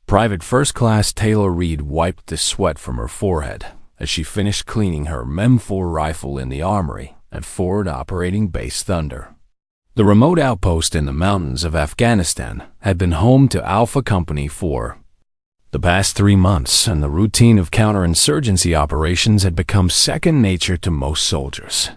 Private First Class Taylor Reed wiped the sweat from her forehead as she finished cleaning her M4 rifle in the armory at Forward Operating Base Thunder. The remote outpost in the mountains of Afghanistan had been home to Alpha Company for the past 3 months, and the routine of counterinsurgency operations had become second nature to most soldiers.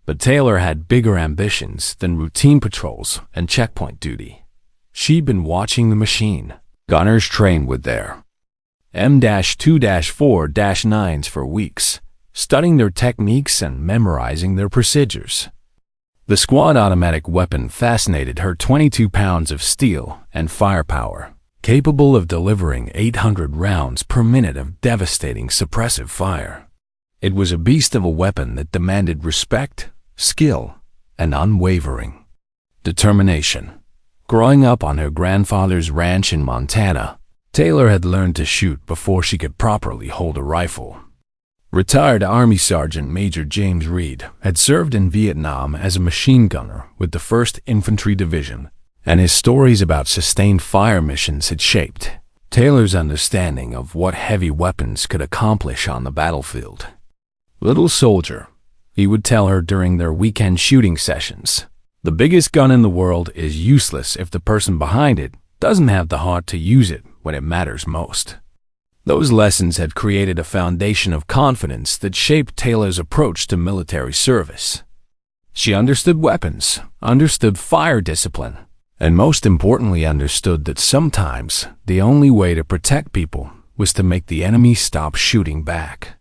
But Taylor had bigger ambitions than routine patrols and checkpoint duty. She'd been watching the machine gunners train with their M-2-4-9s for weeks, studying their techniques and memorizing their procedures. The squad automatic weapon fascinated her. 22 pounds of steel and firepower, capable of delivering 800 rounds per minute of devastating suppressive fire. It was a beast of a weapon that demanded respect, skill, and unwavering determination. Growing up on her grandfather's ranch in Montana, Taylor had learned to shoot before she could properly hold a rifle. Retired Army Sergeant Major James Reed had served in Vietnam as a machine gunner with the 1st Infantry Division, and his stories about sustained fire missions had shaped Taylor's understanding of what heavy weapons could accomplish on the battlefield. "Little soldier," he would tell her during their weekend shooting sessions, "the biggest gun in the world is useless if the person behind it doesn't have the heart to use it when it matters most." Those lessons had created a foundation of confidence that shaped Taylor's approach to military service. She understood weapons, understood fire discipline, and most importantly understood that sometimes the only way to protect people was to make the enemy stop shooting back.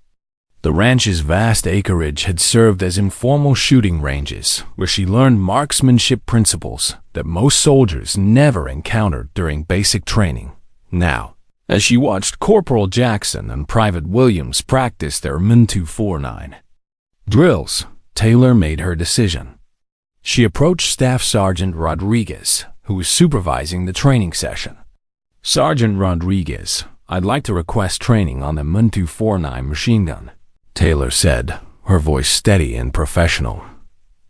The ranch's vast acreage had served as informal shooting ranges where she learned marksmanship principles that most soldiers never encountered during basic training. Now, as she watched Corporal Jackson and Private Williams practice their M249 drills, Taylor made her decision. She approached Staff Sergeant Rodriguez, who was supervising the training session. "Sergeant Rodriguez, I'd like to request training on the M249 machine gun," Taylor said, her voice steady and professional.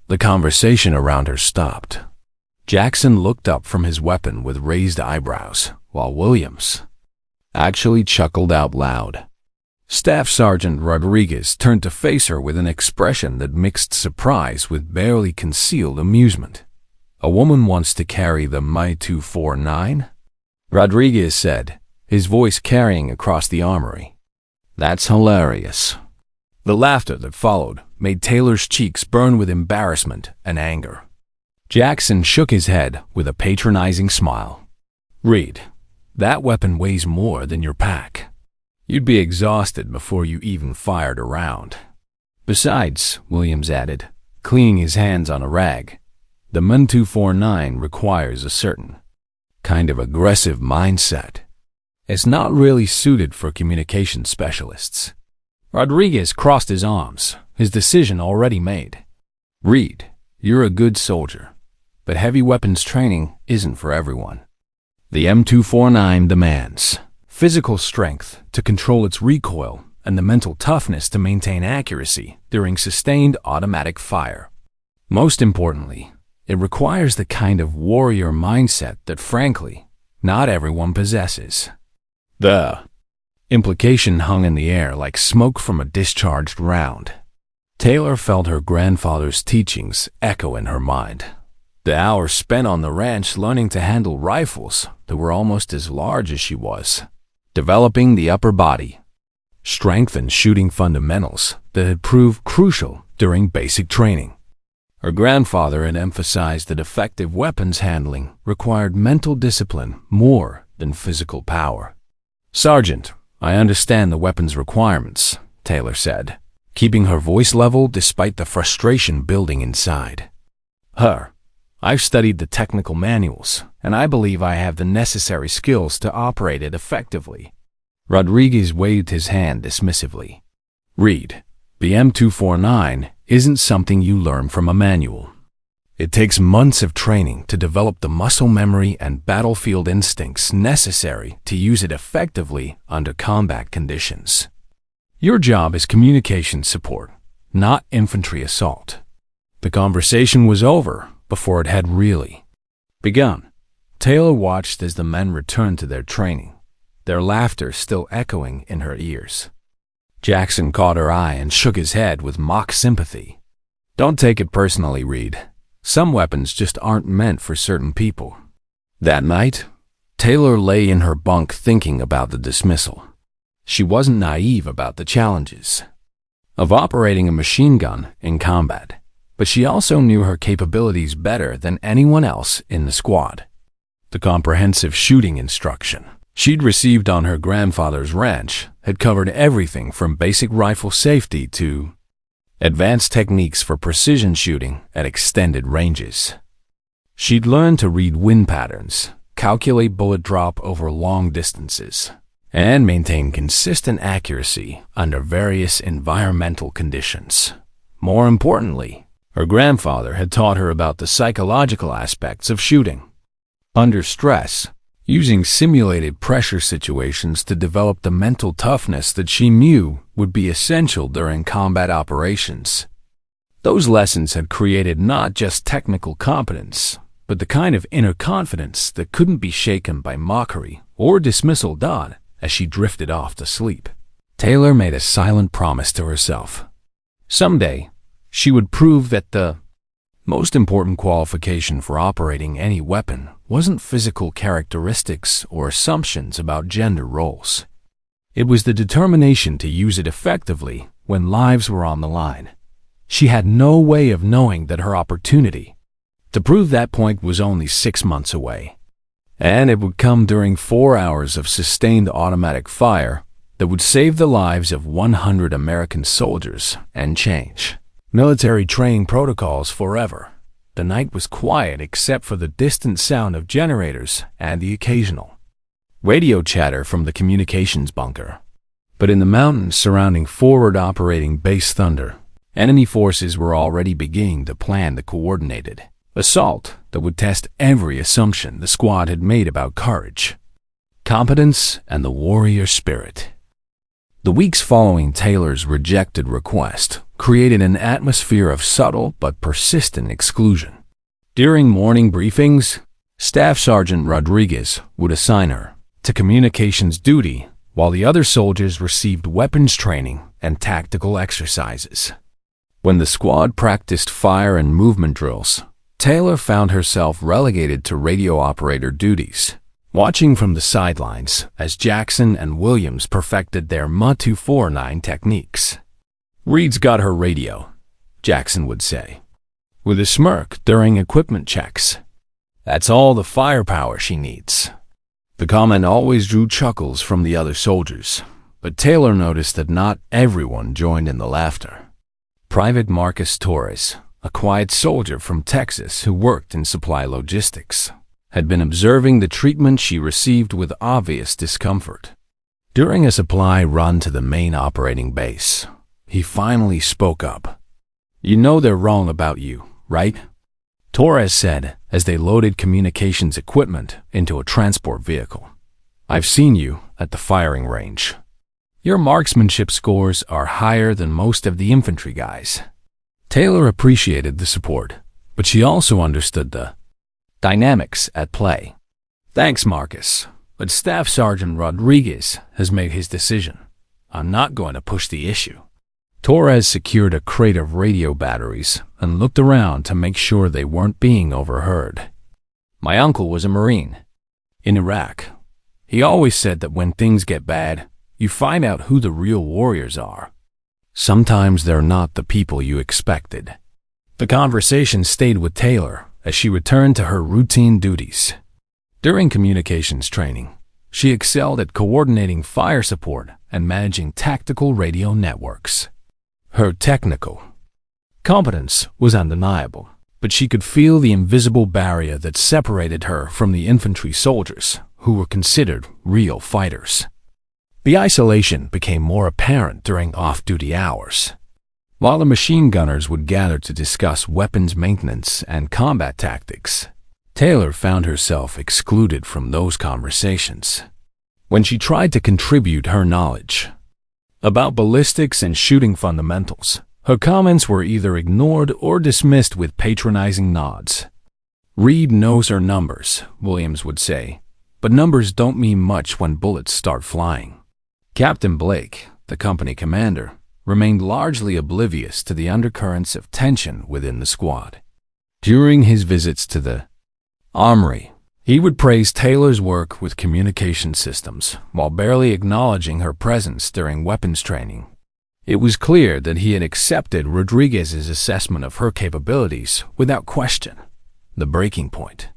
The conversation around her stopped. Jackson looked up from his weapon with raised eyebrows, while Williams actually chuckled out loud. Staff Sergeant Rodriguez turned to face her with an expression that mixed surprise with barely concealed amusement. "A woman wants to carry the M249? Rodriguez said, his voice carrying across the armory. "That's hilarious." The laughter that followed made Taylor's cheeks burn with embarrassment and anger. Jackson shook his head with a patronizing smile. "Reed, that weapon weighs more than your pack. You'd be exhausted before you even fired a round. Besides," Williams added, cleaning his hands on a rag, "the M249 requires a certain kind of aggressive mindset. It's not really suited for communication specialists." Rodriguez crossed his arms, his decision already made. "Reed, you're a good soldier, but heavy weapons training isn't for everyone. The M249 demands physical strength to control its recoil and the mental toughness to maintain accuracy during sustained automatic fire. Most importantly, it requires the kind of warrior mindset that, frankly, not everyone possesses." The implication hung in the air like smoke from a discharged round. Taylor felt her grandfather's teachings echo in her mind. The hours spent on the ranch learning to handle rifles that were almost as large as she was, developing the upper body strength and shooting fundamentals that had proved crucial during basic training. Her grandfather had emphasized that effective weapons handling required mental discipline more than physical power. "Sergeant, I understand the weapon's requirements," Taylor said, keeping her voice level despite the frustration building inside. "I've studied the technical manuals, and I believe I have the necessary skills to operate it effectively." Rodriguez waved his hand dismissively. "Reed, the M249 isn't something you learn from a manual. It takes months of training to develop the muscle memory and battlefield instincts necessary to use it effectively under combat conditions. Your job is communication support, not infantry assault." The conversation was over before it had really begun. Taylor watched as the men returned to their training, their laughter still echoing in her ears. Jackson caught her eye and shook his head with mock sympathy. "Don't take it personally, Reed. Some weapons just aren't meant for certain people." That night, Taylor lay in her bunk thinking about the dismissal. She wasn't naive about the challenges of operating a machine gun in combat, but she also knew her capabilities better than anyone else in the squad. The comprehensive shooting instruction she'd received on her grandfather's ranch had covered everything from basic rifle safety to advanced techniques for precision shooting at extended ranges. She'd learned to read wind patterns, calculate bullet drop over long distances, and maintain consistent accuracy under various environmental conditions. More importantly, her grandfather had taught her about the psychological aspects of shooting under stress, using simulated pressure situations to develop the mental toughness that she knew would be essential during combat operations. Those lessons had created not just technical competence, but the kind of inner confidence that couldn't be shaken by mockery or dismissal. As she drifted off to sleep, Taylor made a silent promise to herself. Someday, she would prove that the most important qualification for operating any weapon wasn't physical characteristics or assumptions about gender roles. It was the determination to use it effectively when lives were on the line. She had no way of knowing that her opportunity to prove that point was only 6 months away. And it would come during 4 hours of sustained automatic fire that would save the lives of 100 American soldiers and change military training protocols forever. The night was quiet except for the distant sound of generators and the occasional radio chatter from the communications bunker. But in the mountains surrounding forward operating Base Thunder, enemy forces were already beginning to plan the coordinated assault that would test every assumption the squad had made about courage, competence, and the warrior spirit. The weeks following Taylor's rejected request created an atmosphere of subtle but persistent exclusion. During morning briefings, Staff Sergeant Rodriguez would assign her to communications duty while the other soldiers received weapons training and tactical exercises. When the squad practiced fire and movement drills, Taylor found herself relegated to radio operator duties, watching from the sidelines as Jackson and Williams perfected their Ma-249 techniques. "Reed's got her radio," Jackson would say, with a smirk during equipment checks. "That's all the firepower she needs." The comment always drew chuckles from the other soldiers, but Taylor noticed that not everyone joined in the laughter. Private Marcus Torres, a quiet soldier from Texas who worked in supply logistics, had been observing the treatment she received with obvious discomfort. During a supply run to the main operating base, he finally spoke up. "You know they're wrong about you, right?" Torres said as they loaded communications equipment into a transport vehicle. "I've seen you at the firing range. Your marksmanship scores are higher than most of the infantry guys." Taylor appreciated the support, but she also understood the dynamics at play. "Thanks, Marcus, but Staff Sergeant Rodriguez has made his decision. I'm not going to push the issue." Torres secured a crate of radio batteries and looked around to make sure they weren't being overheard. "My uncle was a Marine in Iraq. He always said that when things get bad, you find out who the real warriors are. Sometimes they're not the people you expected." The conversation stayed with Taylor as she returned to her routine duties. During communications training, she excelled at coordinating fire support and managing tactical radio networks. Her technical competence was undeniable, but she could feel the invisible barrier that separated her from the infantry soldiers who were considered real fighters. The isolation became more apparent during off-duty hours. While the machine gunners would gather to discuss weapons maintenance and combat tactics, Taylor found herself excluded from those conversations. When she tried to contribute her knowledge about ballistics and shooting fundamentals, her comments were either ignored or dismissed with patronizing nods. "Reed knows her numbers," Williams would say, but numbers don't mean much when bullets start flying. Captain Blake, the company commander, remained largely oblivious to the undercurrents of tension within the squad. During his visits to the armory, he would praise Taylor's work with communication systems while barely acknowledging her presence during weapons training. It was clear that he had accepted Rodriguez's assessment of her capabilities without question. The breaking point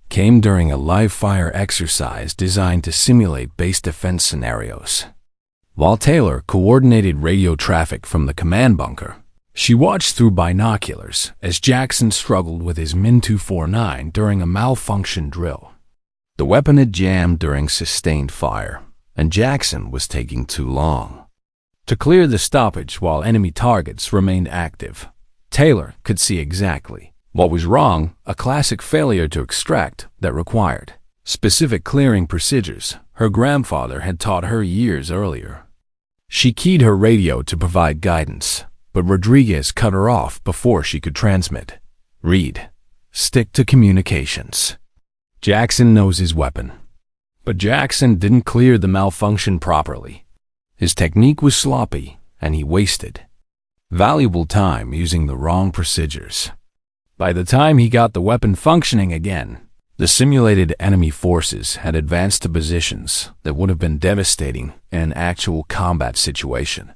came during a live-fire exercise designed to simulate base defense scenarios. While Taylor coordinated radio traffic from the command bunker, she watched through binoculars as Jackson struggled with his Min-249 during a malfunction drill. The weapon had jammed during sustained fire, and Jackson was taking too long to clear the stoppage while enemy targets remained active. Taylor could see exactly what was wrong, a classic failure to extract that required specific clearing procedures her grandfather had taught her years earlier. She keyed her radio to provide guidance, but Rodriguez cut her off before she could transmit. Read. Stick to communications. Jackson knows his weapon. But Jackson didn't clear the malfunction properly. His technique was sloppy, and he wasted valuable time using the wrong procedures. By the time he got the weapon functioning again, the simulated enemy forces had advanced to positions that would have been devastating in an actual combat situation.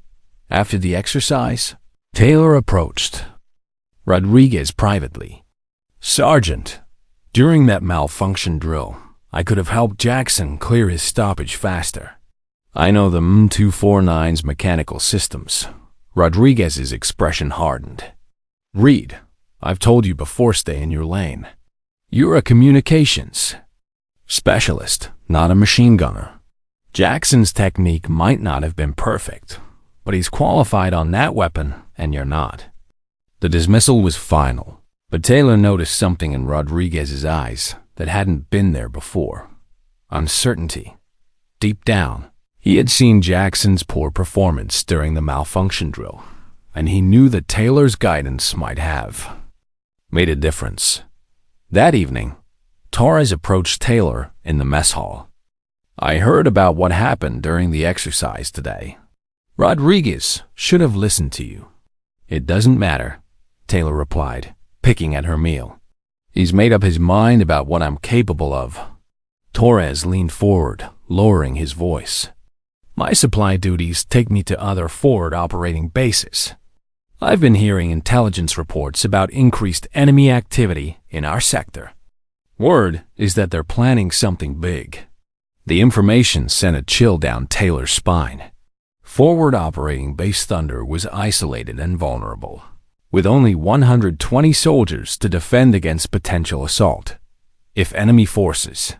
After the exercise, Taylor approached Rodriguez privately. "Sergeant, during that malfunction drill, I could have helped Jackson clear his stoppage faster. I know the M249's mechanical systems." Rodriguez's expression hardened. "Reed, I've told you before, stay in your lane. You're a communications specialist, not a machine gunner. Jackson's technique might not have been perfect, but he's qualified on that weapon, and you're not." The dismissal was final, but Taylor noticed something in Rodriguez's eyes that hadn't been there before. Uncertainty. Deep down, he had seen Jackson's poor performance during the malfunction drill, and he knew that Taylor's guidance might have made a difference. That evening, Torres approached Taylor in the mess hall. "I heard about what happened during the exercise today. Rodriguez should have listened to you." "It doesn't matter," Taylor replied, picking at her meal. "He's made up his mind about what I'm capable of." Torres leaned forward, lowering his voice. "My supply duties take me to other forward operating bases. I've been hearing intelligence reports about increased enemy activity in our sector. Word is that they're planning something big." The information sent a chill down Taylor's spine. Forward operating Base Thunder was isolated and vulnerable, with only 120 soldiers to defend against potential assault. If enemy forces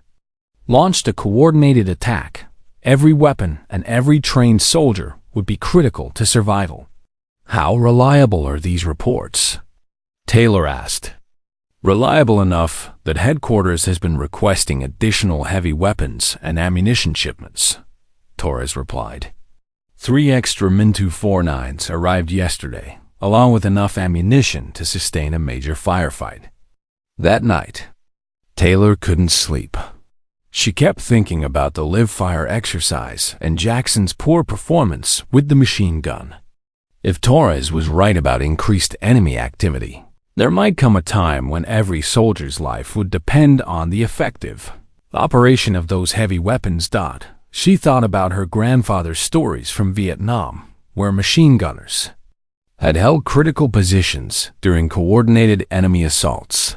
launched a coordinated attack, every weapon and every trained soldier would be critical to survival. "How reliable are these reports?" Taylor asked. "Reliable enough that headquarters has been requesting additional heavy weapons and ammunition shipments," Torres replied. 3 extra Min-249s arrived yesterday, along with enough ammunition to sustain a major firefight. That night, Taylor couldn't sleep. She kept thinking about the live-fire exercise and Jackson's poor performance with the machine gun. If Torres was right about increased enemy activity, there might come a time when every soldier's life would depend on the effective operation of those heavy weapons. She thought about her grandfather's stories from Vietnam, where machine gunners had held critical positions during coordinated enemy assaults.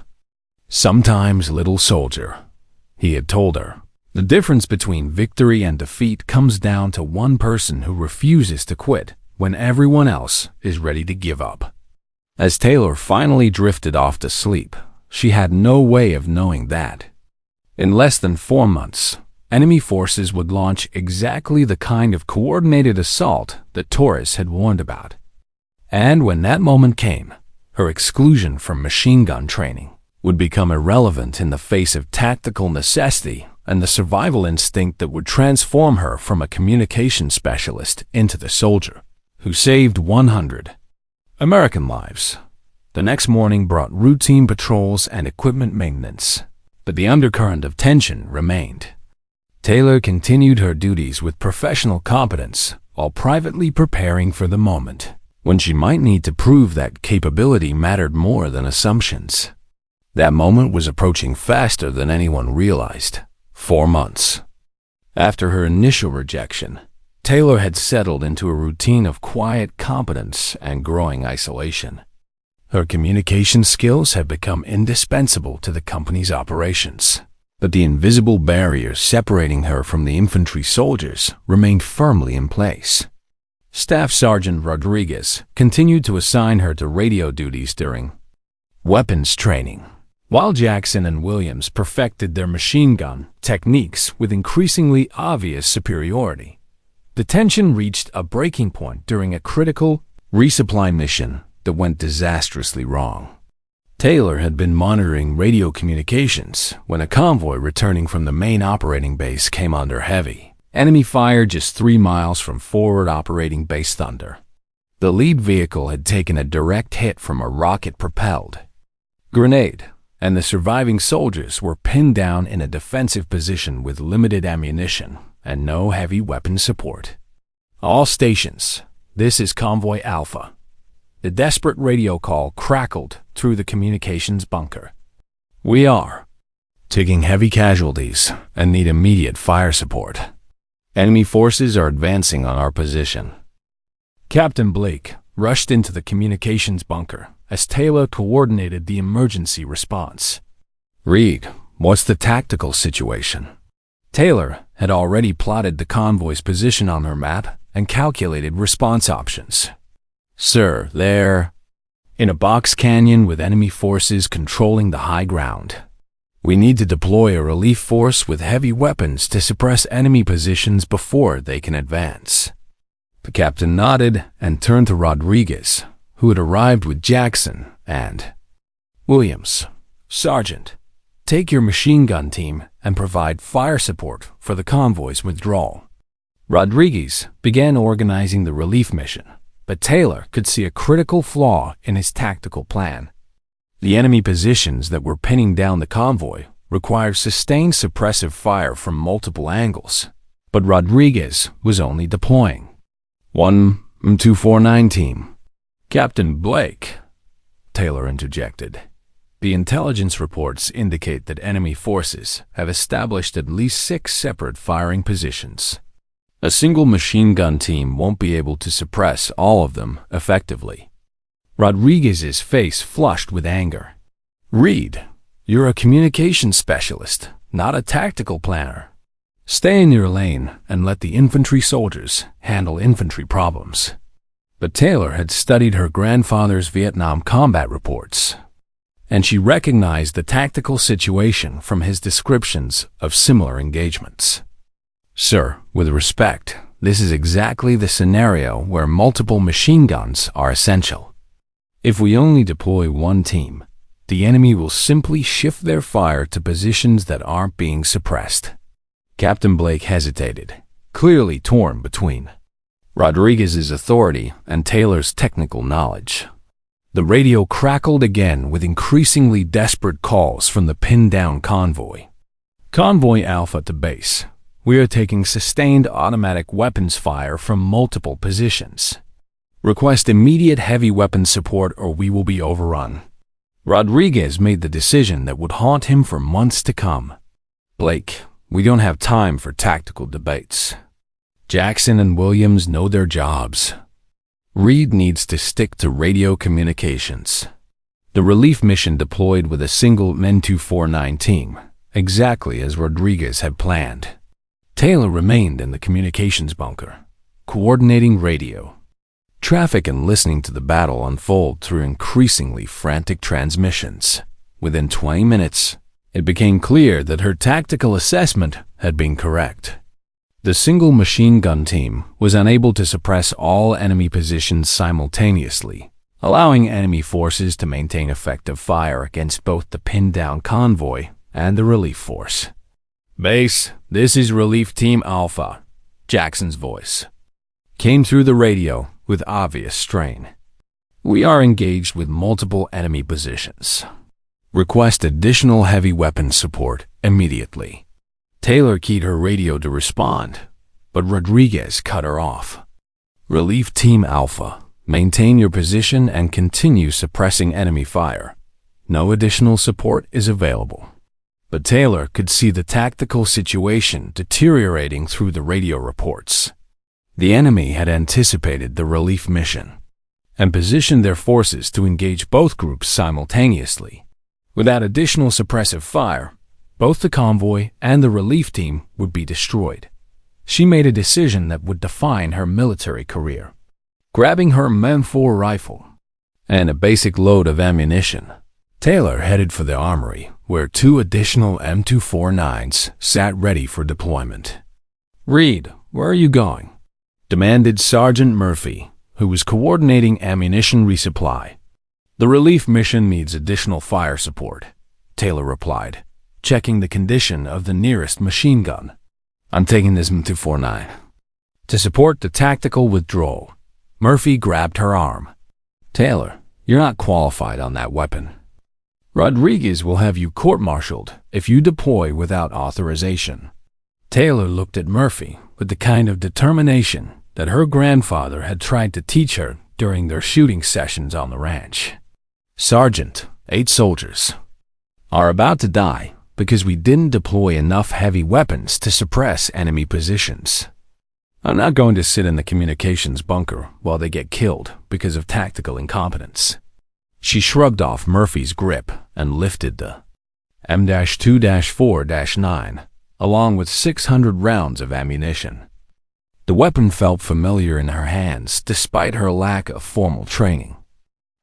"Sometimes, little soldier," he had told her, "the difference between victory and defeat comes down to one person who refuses to quit when everyone else is ready to give up." As Taylor finally drifted off to sleep, she had no way of knowing that in less than 4 months, enemy forces would launch exactly the kind of coordinated assault that Torres had warned about. And when that moment came, her exclusion from machine gun training would become irrelevant in the face of tactical necessity and the survival instinct that would transform her from a communication specialist into the soldier who saved 100 American lives. The next morning brought routine patrols and equipment maintenance, but the undercurrent of tension remained. Taylor continued her duties with professional competence while privately preparing for the moment when she might need to prove that capability mattered more than assumptions. That moment was approaching faster than anyone realized. 4 months. After her initial rejection, Taylor had settled into a routine of quiet competence and growing isolation. Her communication skills had become indispensable to the company's operations, but the invisible barriers separating her from the infantry soldiers remained firmly in place. Staff Sergeant Rodriguez continued to assign her to radio duties during weapons training, while Jackson and Williams perfected their machine gun techniques with increasingly obvious superiority. The tension reached a breaking point during a critical resupply mission that went disastrously wrong. Taylor had been monitoring radio communications when a convoy returning from the main operating base came under heavy enemy fire just 3 miles from forward operating base Thunder. The lead vehicle had taken a direct hit from a rocket-propelled grenade, and the surviving soldiers were pinned down in a defensive position with limited ammunition and no heavy weapon support. All stations, this is Convoy Alpha. The desperate radio call crackled through the communications bunker. We are taking heavy casualties and need immediate fire support. Enemy forces are advancing on our position. Captain Blake rushed into the communications bunker as Taylor coordinated the emergency response. Reed, what's the tactical situation? Taylor had already plotted the convoy's position on her map and calculated response options. Sir, they're in a box canyon with enemy forces controlling the high ground. We need to deploy a relief force with heavy weapons to suppress enemy positions before they can advance. The captain nodded and turned to Rodriguez, who had arrived with Jackson and Williams. Sergeant, take your machine gun team and provide fire support for the convoy's withdrawal. Rodriguez began organizing the relief mission, but Taylor could see a critical flaw in his tactical plan. The enemy positions that were pinning down the convoy required sustained suppressive fire from multiple angles, but Rodriguez was only deploying 1 249 team. Captain Blake, Taylor interjected. The intelligence reports indicate that enemy forces have established at least 6 separate firing positions. A single machine gun team won't be able to suppress all of them effectively. Rodriguez's face flushed with anger. Reed, you're a communications specialist, not a tactical planner. Stay in your lane and let the infantry soldiers handle infantry problems. But Taylor had studied her grandfather's Vietnam combat reports, and she recognized the tactical situation from his descriptions of similar engagements. Sir, with respect, this is exactly the scenario where multiple machine guns are essential. If we only deploy one team, the enemy will simply shift their fire to positions that aren't being suppressed. Captain Blake hesitated, clearly torn between Rodriguez's authority and Taylor's technical knowledge. The radio crackled again with increasingly desperate calls from the pinned-down convoy. Convoy Alpha to base. We are taking sustained automatic weapons fire from multiple positions. Request immediate heavy weapons support or we will be overrun. Rodriguez made the decision that would haunt him for months to come. Blake, we don't have time for tactical debates. Jackson and Williams know their jobs. Reed needs to stick to radio communications. The relief mission deployed with a single Men 249 team, exactly as Rodriguez had planned. Taylor remained in the communications bunker, coordinating radio traffic and listening to the battle unfold through increasingly frantic transmissions. Within 20 minutes, it became clear that her tactical assessment had been correct. The single machine gun team was unable to suppress all enemy positions simultaneously, allowing enemy forces to maintain effective fire against both the pinned-down convoy and the relief force. Base, this is Relief Team Alpha, Jackson's voice came through the radio with obvious strain. We are engaged with multiple enemy positions. Request additional heavy weapons support immediately. Taylor keyed her radio to respond, but Rodriguez cut her off. "Relief Team Alpha, maintain your position and continue suppressing enemy fire. No additional support is available." But Taylor could see the tactical situation deteriorating through the radio reports. The enemy had anticipated the relief mission and positioned their forces to engage both groups simultaneously. Without additional suppressive fire, both the convoy and the relief team would be destroyed. She made a decision that would define her military career. Grabbing her M4 rifle and a basic load of ammunition, Taylor headed for the armory, where 2 additional M249s sat ready for deployment. "Reed, where are you going?" demanded Sergeant Murphy, who was coordinating ammunition resupply. "The relief mission needs additional fire support," Taylor replied, checking the condition of the nearest machine gun. "I'm taking this M249. To support the tactical withdrawal." Murphy grabbed her arm. "Taylor, you're not qualified on that weapon. Rodriguez will have you court-martialed if you deploy without authorization." Taylor looked at Murphy with the kind of determination that her grandfather had tried to teach her during their shooting sessions on the ranch. "Sergeant, 8 soldiers are about to die because we didn't deploy enough heavy weapons to suppress enemy positions. I'm not going to sit in the communications bunker while they get killed because of tactical incompetence." She shrugged off Murphy's grip and lifted the M-2-4-9, along with 600 rounds of ammunition. The weapon felt familiar in her hands despite her lack of formal training.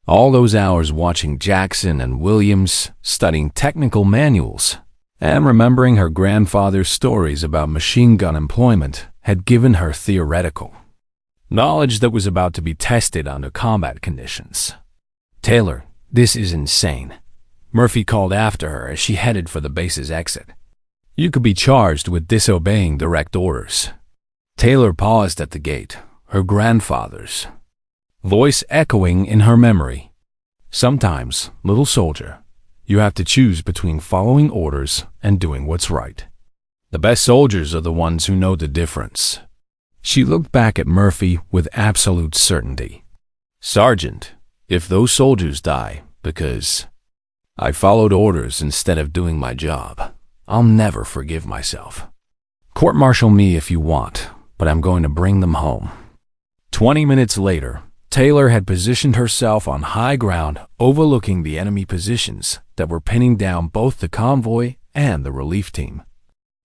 All those hours watching Jackson and Williams, studying technical manuals, and remembering her grandfather's stories about machine gun employment had given her theoretical knowledge that was about to be tested under combat conditions. "Taylor, this is insane," Murphy called after her as she headed for the base's exit. "You could be charged with disobeying direct orders." Taylor paused at the gate, her grandfather's voice echoing in her memory. "Sometimes, little soldier, you have to choose between following orders and doing what's right. The best soldiers are the ones who know the difference." She looked back at Murphy with absolute certainty. "Sergeant, if those soldiers die because I followed orders instead of doing my job, I'll never forgive myself. Court-martial me if you want, but I'm going to bring them home." 20 minutes later, Taylor had positioned herself on high ground overlooking the enemy positions that were pinning down both the convoy and the relief team.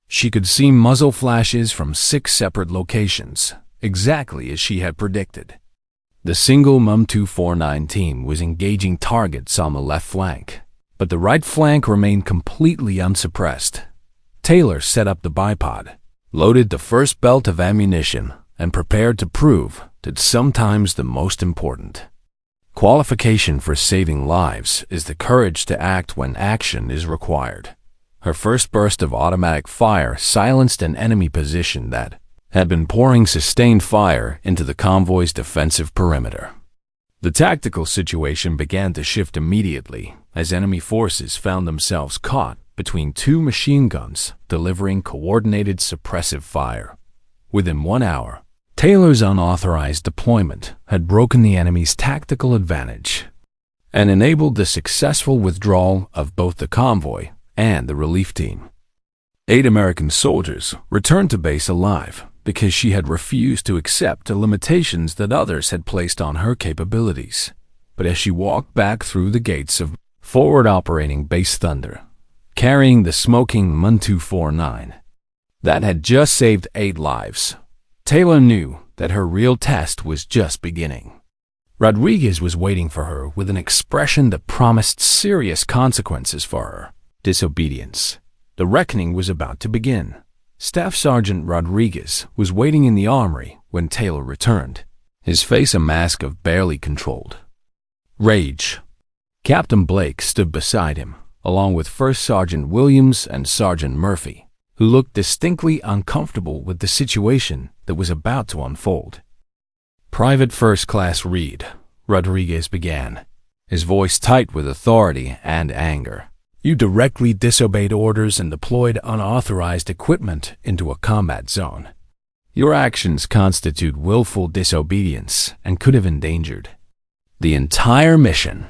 She could see muzzle flashes from 6 separate locations, exactly as she had predicted. The single M249 team was engaging targets on the left flank, but the right flank remained completely unsuppressed. Taylor set up the bipod, loaded the first belt of ammunition, and prepared to prove that sometimes the most important qualification for saving lives is the courage to act when action is required. Her first burst of automatic fire silenced an enemy position that had been pouring sustained fire into the convoy's defensive perimeter. The tactical situation began to shift immediately as enemy forces found themselves caught between 2 machine guns delivering coordinated suppressive fire. Within 1 hour, Taylor's unauthorized deployment had broken the enemy's tactical advantage and enabled the successful withdrawal of both the convoy and the relief team. 8 American soldiers returned to base alive because she had refused to accept the limitations that others had placed on her capabilities. But as she walked back through the gates of forward operating Base Thunder, carrying the smoking M249 that had just saved 8 lives, Taylor knew that her real test was just beginning. Rodriguez was waiting for her with an expression that promised serious consequences for her disobedience. The reckoning was about to begin. Staff Sergeant Rodriguez was waiting in the armory when Taylor returned, his face a mask of barely controlled rage. Captain Blake stood beside him, along with First Sergeant Williams and Sergeant Murphy, who looked distinctly uncomfortable with the situation that was about to unfold. "Private First Class Reed," Rodriguez began, his voice tight with authority and anger. You directly disobeyed orders and deployed unauthorized equipment into a combat zone. Your actions constitute willful disobedience and could have endangered the entire mission.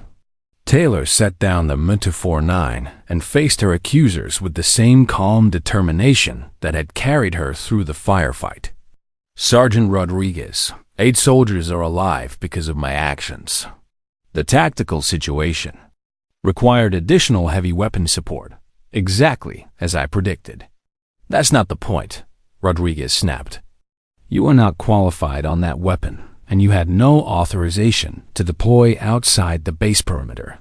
Taylor set down the .249 and faced her accusers with the same calm determination that had carried her through the firefight. Sergeant Rodriguez, 8 soldiers are alive because of my actions. The tactical situation required additional heavy weapon support, exactly as I predicted. That's not the point, Rodriguez snapped. You are not qualified on that weapon, and you had no authorization to deploy outside the base perimeter.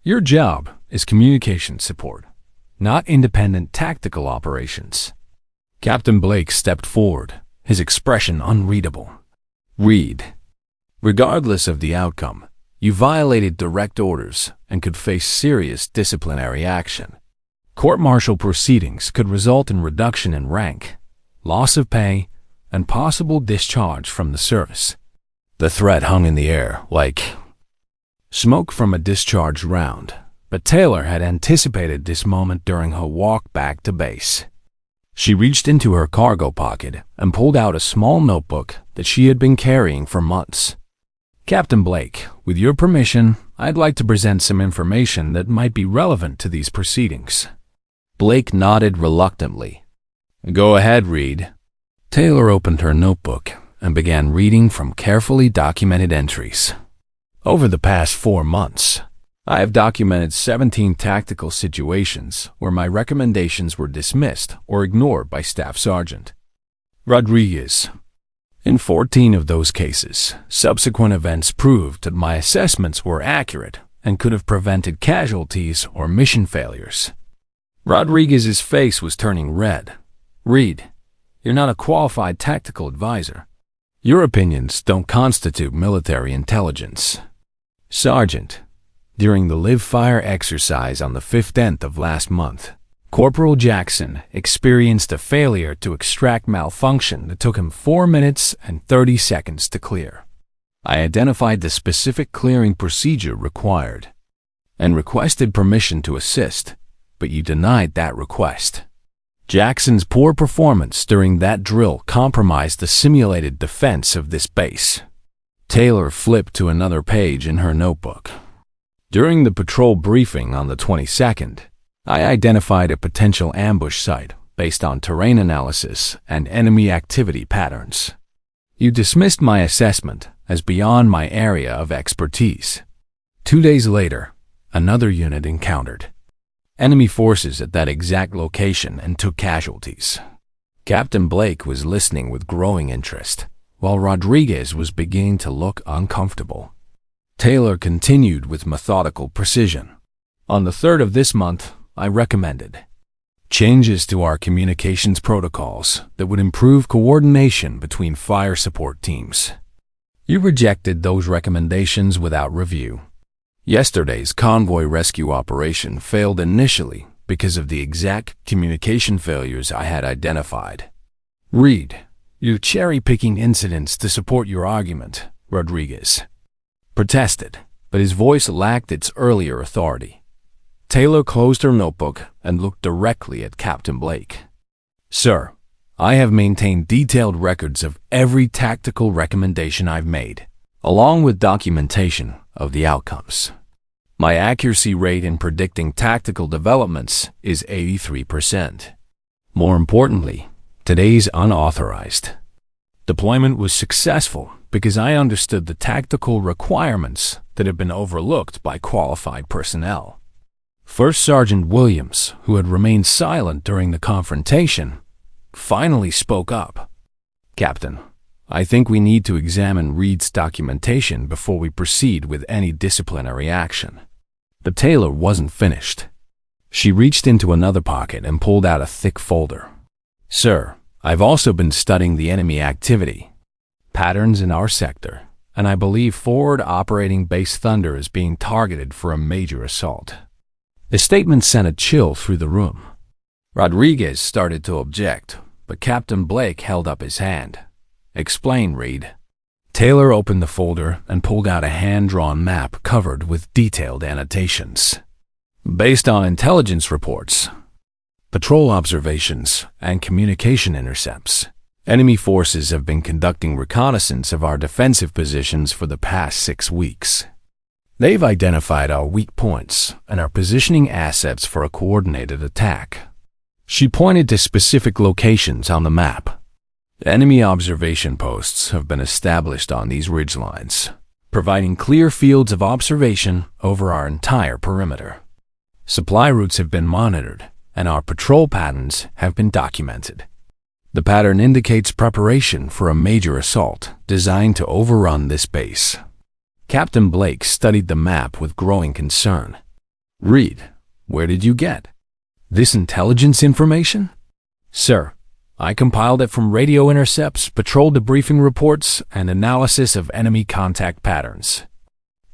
Your job is communication support, not independent tactical operations. Captain Blake stepped forward, his expression unreadable. Read. Regardless of the outcome, you violated direct orders and could face serious disciplinary action. Court-martial proceedings could result in reduction in rank, loss of pay, and possible discharge from the service. The threat hung in the air like smoke from a discharged round, but Taylor had anticipated this moment during her walk back to base. She reached into her cargo pocket and pulled out a small notebook that she had been carrying for months. Captain Blake, with your permission, I'd like to present some information that might be relevant to these proceedings. Blake nodded reluctantly. Go ahead, Reed. Taylor opened her notebook and began reading from carefully documented entries. Over the past 4 months, I have documented 17 tactical situations where my recommendations were dismissed or ignored by Staff Sergeant Rodriguez. In 14 of those cases, subsequent events proved that my assessments were accurate and could have prevented casualties or mission failures. Rodriguez's face was turning red. Reed, you're not a qualified tactical advisor. Your opinions don't constitute military intelligence. Sergeant, during the live-fire exercise on the 15th of last month, Corporal Jackson experienced a failure to extract malfunction that took him 4 minutes and 30 seconds to clear. I identified the specific clearing procedure required and requested permission to assist, but you denied that request. Jackson's poor performance during that drill compromised the simulated defense of this base. Taylor flipped to another page in her notebook. During the patrol briefing on the 22nd, I identified a potential ambush site based on terrain analysis and enemy activity patterns. You dismissed my assessment as beyond my area of expertise. 2 days later, another unit encountered enemy forces at that exact location and took casualties. Captain Blake was listening with growing interest, while Rodriguez was beginning to look uncomfortable. Taylor continued with methodical precision. On the 3rd of this month, I recommended changes to our communications protocols that would improve coordination between fire support teams. You rejected those recommendations without review. Yesterday's convoy rescue operation failed initially because of the exact communication failures I had identified. Reed, you're cherry-picking incidents to support your argument, Rodriguez protested, but his voice lacked its earlier authority. Taylor closed her notebook and looked directly at Captain Blake. Sir, I have maintained detailed records of every tactical recommendation I've made, along with documentation of the outcomes. My accuracy rate in predicting tactical developments is 83%. More importantly, today's unauthorized deployment was successful because I understood the tactical requirements that had been overlooked by qualified personnel. First Sergeant Williams, who had remained silent during the confrontation, finally spoke up. Captain, I think we need to examine Reed's documentation before we proceed with any disciplinary action. But Taylor wasn't finished. She reached into another pocket and pulled out a thick folder. Sir, I've also been studying the enemy activity patterns in our sector, and I believe forward operating Base Thunder is being targeted for a major assault. The statement sent a chill through the room. Rodriguez started to object, but Captain Blake held up his hand. Explain, Reed. Taylor opened the folder and pulled out a hand-drawn map covered with detailed annotations. Based on intelligence reports, patrol observations, and communication intercepts, enemy forces have been conducting reconnaissance of our defensive positions for the past 6 weeks. They've identified our weak points and are positioning assets for a coordinated attack. She pointed to specific locations on the map. Enemy observation posts have been established on these ridgelines, providing clear fields of observation over our entire perimeter. Supply routes have been monitored, and our patrol patterns have been documented. The pattern indicates preparation for a major assault designed to overrun this base. Captain Blake studied the map with growing concern. "Reed, where did you get this intelligence information?" "Sir, I compiled it from radio intercepts, patrol debriefing reports, and analysis of enemy contact patterns.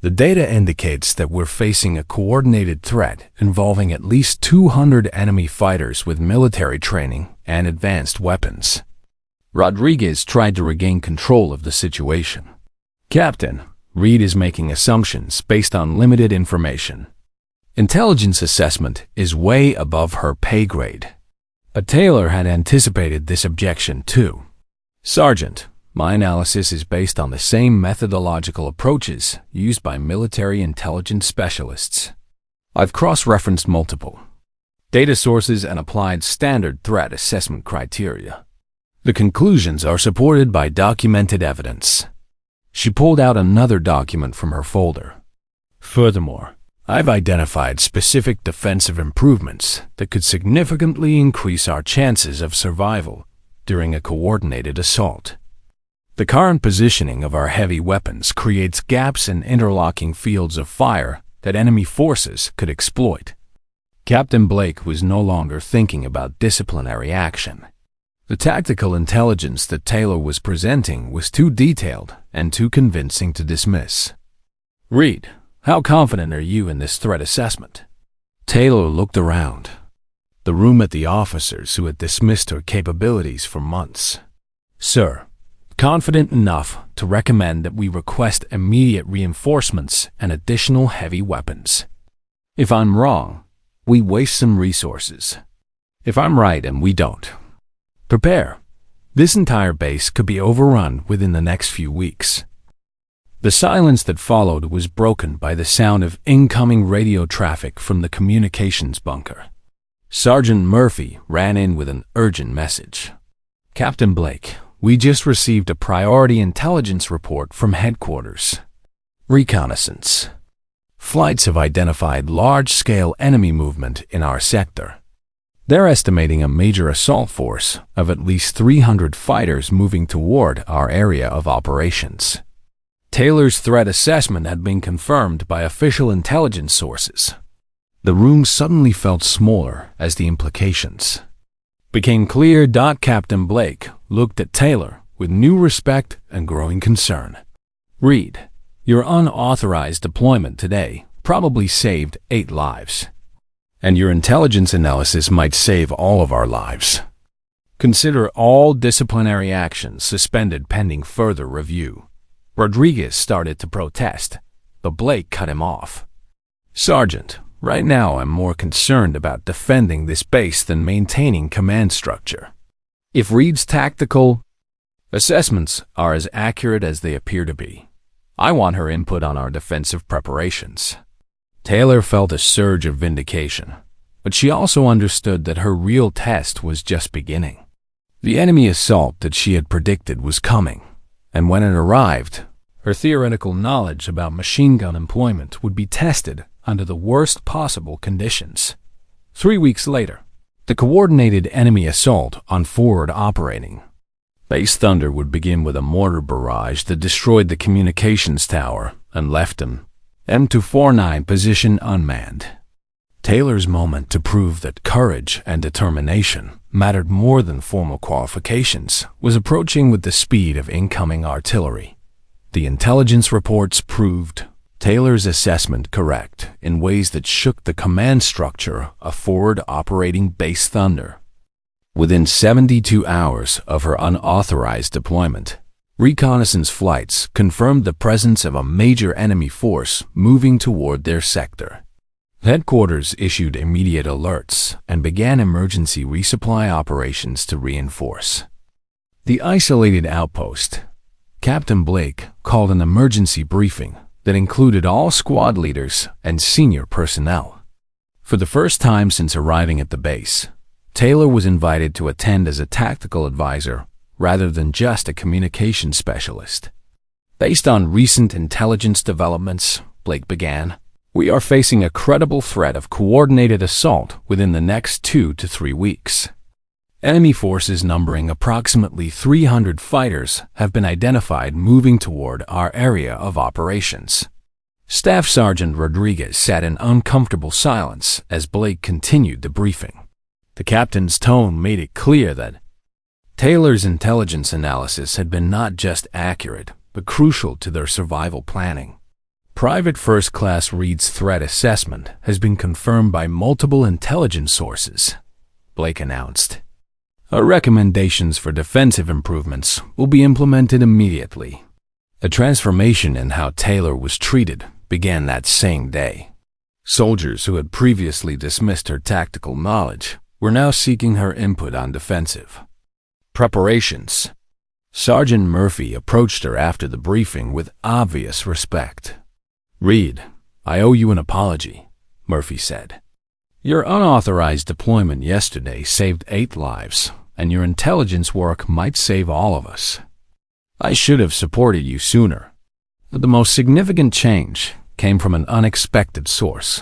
The data indicates that we're facing a coordinated threat involving at least 200 enemy fighters with military training and advanced weapons." Rodriguez tried to regain control of the situation. "Captain, Reed is making assumptions based on limited information. Intelligence assessment is way above her pay grade." But Taylor had anticipated this objection too. "Sergeant, my analysis is based on the same methodological approaches used by military intelligence specialists. I've cross-referenced multiple data sources and applied standard threat assessment criteria. The conclusions are supported by documented evidence." She pulled out another document from her folder. "Furthermore, I've identified specific defensive improvements that could significantly increase our chances of survival during a coordinated assault. The current positioning of our heavy weapons creates gaps in interlocking fields of fire that enemy forces could exploit." Captain Blake was no longer thinking about disciplinary action. The tactical intelligence that Taylor was presenting was too detailed and too convincing to dismiss. "Reed, how confident are you in this threat assessment?" Taylor looked around the room at the officers who had dismissed her capabilities for months. "Sir, confident enough to recommend that we request immediate reinforcements and additional heavy weapons. If I'm wrong, we waste some resources. If I'm right and we don't, prepare. This entire base could be overrun within the next few weeks." The silence that followed was broken by the sound of incoming radio traffic from the communications bunker. Sergeant Murphy ran in with an urgent message. "Captain Blake, we just received a priority intelligence report from headquarters. Reconnaissance. Flights have identified large-scale enemy movement in our sector. They're estimating a major assault force of at least 300 fighters moving toward our area of operations." Taylor's threat assessment had been confirmed by official intelligence sources. The room suddenly felt smaller as the implications became clear. Captain Blake looked at Taylor with new respect and growing concern. "Reed, your unauthorized deployment today probably saved 8 lives. And your intelligence analysis might save all of our lives. Consider all disciplinary actions suspended pending further review." Rodriguez started to protest, but Blake cut him off. "Sergeant, right now I'm more concerned about defending this base than maintaining command structure. If Reed's tactical assessments are as accurate as they appear to be, I want her input on our defensive preparations." Taylor felt a surge of vindication, but she also understood that her real test was just beginning. The enemy assault that she had predicted was coming, and when it arrived, her theoretical knowledge about machine gun employment would be tested under the worst possible conditions. 3 weeks later, the coordinated enemy assault on forward operating Base Thunder would begin with a mortar barrage that destroyed the communications tower and left him M249 position unmanned. Taylor's moment to prove that courage and determination mattered more than formal qualifications was approaching with the speed of incoming artillery. The intelligence reports proved Taylor's assessment correct in ways that shook the command structure of forward operating Base Thunder. Within 72 hours of her unauthorized deployment, reconnaissance flights confirmed the presence of a major enemy force moving toward their sector. Headquarters issued immediate alerts and began emergency resupply operations to reinforce the isolated outpost. Captain Blake called an emergency briefing that included all squad leaders and senior personnel. For the first time since arriving at the base, Taylor was invited to attend as a tactical advisor rather than just a communication specialist. Based on recent intelligence developments, Blake began, we are facing a credible threat of coordinated assault within the next 2 to 3 weeks. Enemy forces numbering approximately 300 fighters have been identified moving toward our area of operations. Staff Sergeant Rodriguez sat in uncomfortable silence as Blake continued the briefing. The captain's tone made it clear that Taylor's intelligence analysis had been not just accurate, but crucial to their survival planning. Private First Class Reed's threat assessment has been confirmed by multiple intelligence sources, Blake announced. Our recommendations for defensive improvements will be implemented immediately. A transformation in how Taylor was treated began that same day. Soldiers who had previously dismissed her tactical knowledge were now seeking her input on defensive preparations. Sergeant Murphy approached her after the briefing with obvious respect. Reed, I owe you an apology, Murphy said. Your unauthorized deployment yesterday saved 8 lives, and your intelligence work might save all of us. I should have supported you sooner. But the most significant change came from an unexpected source.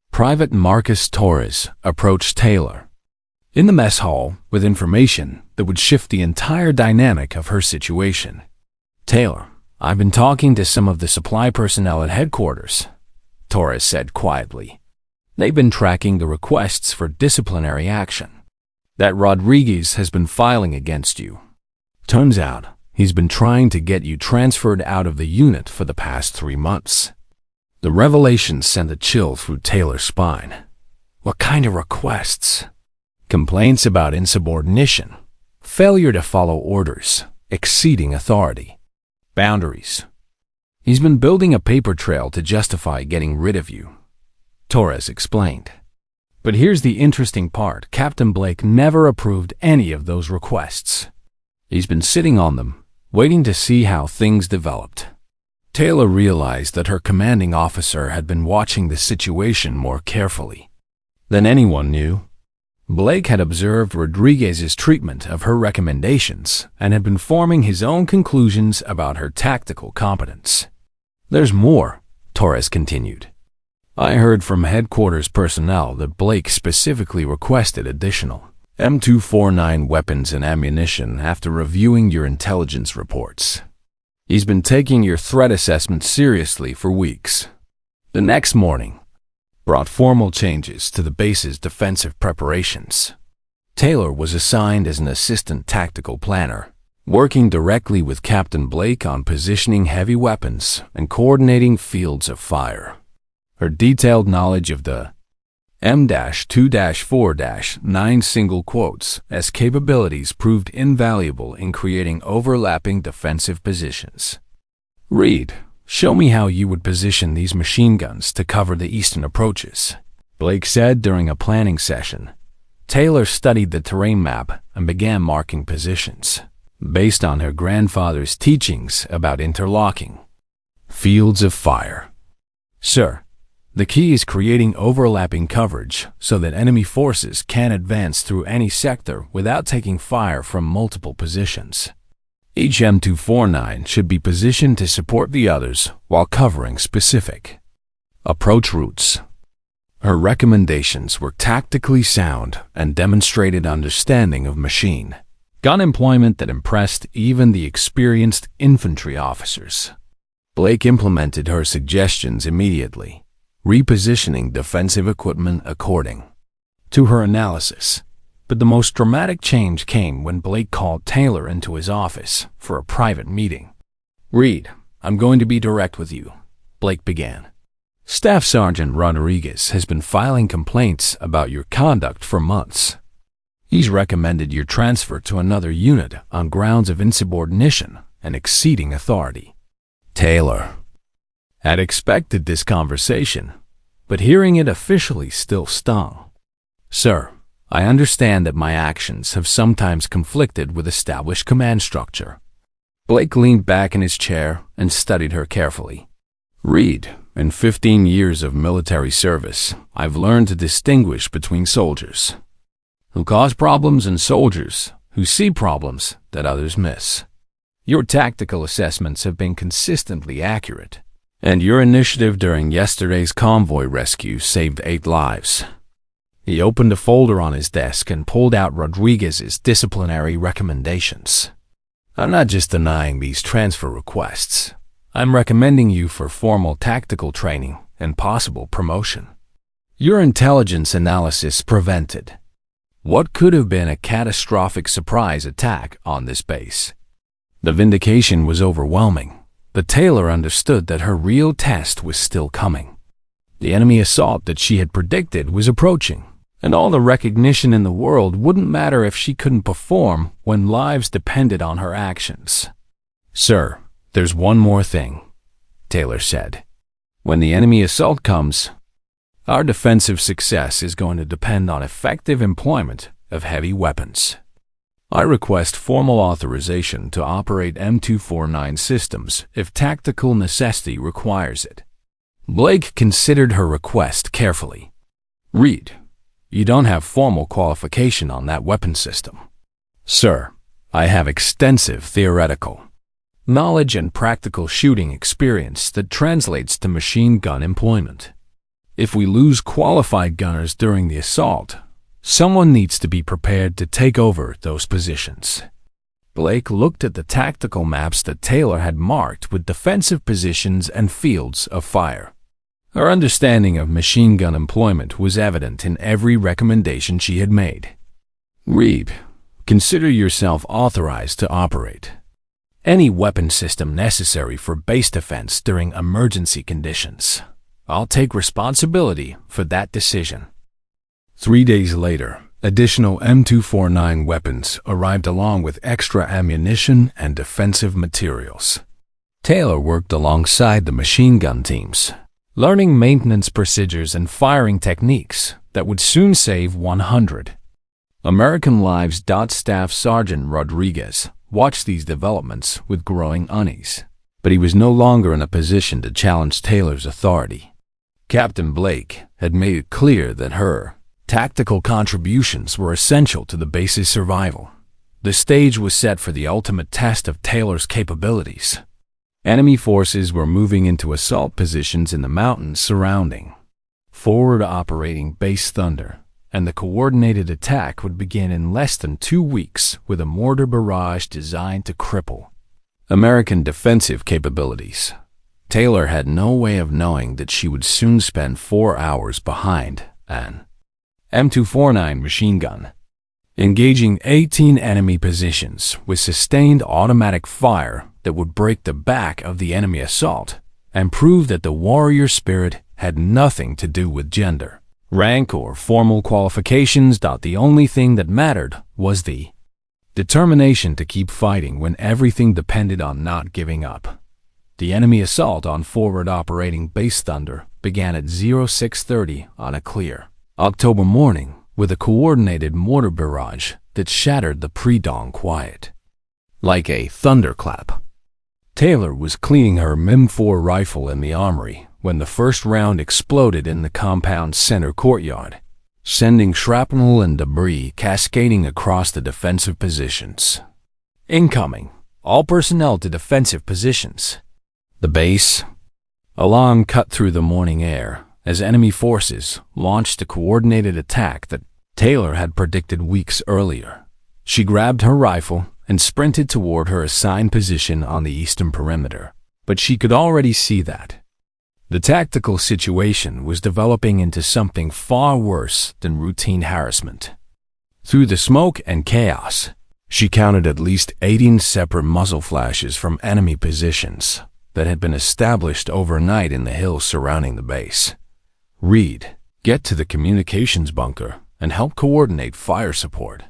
Private Marcus Torres approached Taylor in the mess hall with information that would shift the entire dynamic of her situation. Taylor, I've been talking to some of the supply personnel at headquarters, Torres said quietly. They've been tracking the requests for disciplinary action that Rodriguez has been filing against you. Turns out, he's been trying to get you transferred out of the unit for the past 3 months. The revelation sent a chill through Taylor's spine. What kind of requests? Complaints about insubordination, failure to follow orders, exceeding authority, boundaries. He's been building a paper trail to justify getting rid of you, Torres explained. But here's the interesting part. Captain Blake never approved any of those requests. He's been sitting on them, waiting to see how things developed. Taylor realized that her commanding officer had been watching the situation more carefully than anyone knew. Blake had observed Rodriguez's treatment of her recommendations and had been forming his own conclusions about her tactical competence. There's more, Torres continued. I heard from headquarters personnel that Blake specifically requested additional M249 weapons and ammunition after reviewing your intelligence reports. He's been taking your threat assessment seriously for weeks. The next morning brought formal changes to the base's defensive preparations. Taylor was assigned as an assistant tactical planner, working directly with Captain Blake on positioning heavy weapons and coordinating fields of fire. Her detailed knowledge of the M-2-4-9 single quotes as capabilities proved invaluable in creating overlapping defensive positions. Reed, show me how you would position these machine guns to cover the eastern approaches, Blake said during a planning session. Taylor studied the terrain map and began marking positions, based on her grandfather's teachings about interlocking fields of fire. Sir, the key is creating overlapping coverage so that enemy forces can advance through any sector without taking fire from multiple positions. Each M249 should be positioned to support the others while covering specific approach routes. Her recommendations were tactically sound and demonstrated understanding of machine gun employment that impressed even the experienced infantry officers. Blake implemented her suggestions immediately, repositioning defensive equipment according to her analysis. But the most dramatic change came when Blake called Taylor into his office for a private meeting. Reed, I'm going to be direct with you, Blake began. Staff Sergeant Rodriguez has been filing complaints about your conduct for months. He's recommended your transfer to another unit on grounds of insubordination and exceeding authority. Taylor had expected this conversation, but hearing it officially still stung. "Sir, I understand that my actions have sometimes conflicted with established command structure." Blake leaned back in his chair and studied her carefully. "Reed, in 15 years of military service, I've learned to distinguish between soldiers who cause problems and soldiers who see problems that others miss. Your tactical assessments have been consistently accurate, and your initiative during yesterday's convoy rescue saved 8 lives." He opened a folder on his desk and pulled out Rodriguez's disciplinary recommendations. "I'm not just denying these transfer requests. I'm recommending you for formal tactical training and possible promotion. Your intelligence analysis prevented what could have been a catastrophic surprise attack on this base." The vindication was overwhelming, but Taylor understood that her real test was still coming. The enemy assault that she had predicted was approaching, and all the recognition in the world wouldn't matter if she couldn't perform when lives depended on her actions. "Sir, there's one more thing," Taylor said. "When the enemy assault comes, our defensive success is going to depend on effective employment of heavy weapons. I request formal authorization to operate M249 systems if tactical necessity requires it." Blake considered her request carefully. "Reed, you don't have formal qualification on that weapon system." "Sir, I have extensive theoretical knowledge and practical shooting experience that translates to machine gun employment. If we lose qualified gunners during the assault, someone needs to be prepared to take over those positions." Blake looked at the tactical maps that Taylor had marked with defensive positions and fields of fire. Her understanding of machine gun employment was evident in every recommendation she had made. "Reed, consider yourself authorized to operate any weapon system necessary for base defense during emergency conditions. I'll take responsibility for that decision." 3 days later, additional M249 weapons arrived along with extra ammunition and defensive materials. Taylor worked alongside the machine gun teams, learning maintenance procedures and firing techniques that would soon save 100 American lives. Staff Sergeant Rodriguez watched these developments with growing unease, but he was no longer in a position to challenge Taylor's authority. Captain Blake had made it clear that her tactical contributions were essential to the base's survival. The stage was set for the ultimate test of Taylor's capabilities. Enemy forces were moving into assault positions in the mountains surrounding forward operating Base Thunder, and the coordinated attack would begin in less than 2 weeks with a mortar barrage designed to cripple American defensive capabilities. Taylor had no way of knowing that she would soon spend 4 hours behind an M249 machine gun, engaging 18 enemy positions with sustained automatic fire that would break the back of the enemy assault and prove that the warrior spirit had nothing to do with gender, rank, or formal qualifications. The only thing that mattered was the determination to keep fighting when everything depended on not giving up. The enemy assault on forward operating Base Thunder began at 0630 on a clear October morning with a coordinated mortar barrage that shattered the pre-dawn quiet like a thunderclap. Taylor was cleaning her M4 rifle in the armory when the first round exploded in the compound's center courtyard, sending shrapnel and debris cascading across the defensive positions. "Incoming! All personnel to defensive positions." The base alarm cut through the morning air as enemy forces launched a coordinated attack that Taylor had predicted weeks earlier. She grabbed her rifle and sprinted toward her assigned position on the eastern perimeter, but she could already see that the tactical situation was developing into something far worse than routine harassment. Through the smoke and chaos, she counted at least 18 separate muzzle flashes from enemy positions that had been established overnight in the hills surrounding the base. "Reed, get to the communications bunker and help coordinate fire support."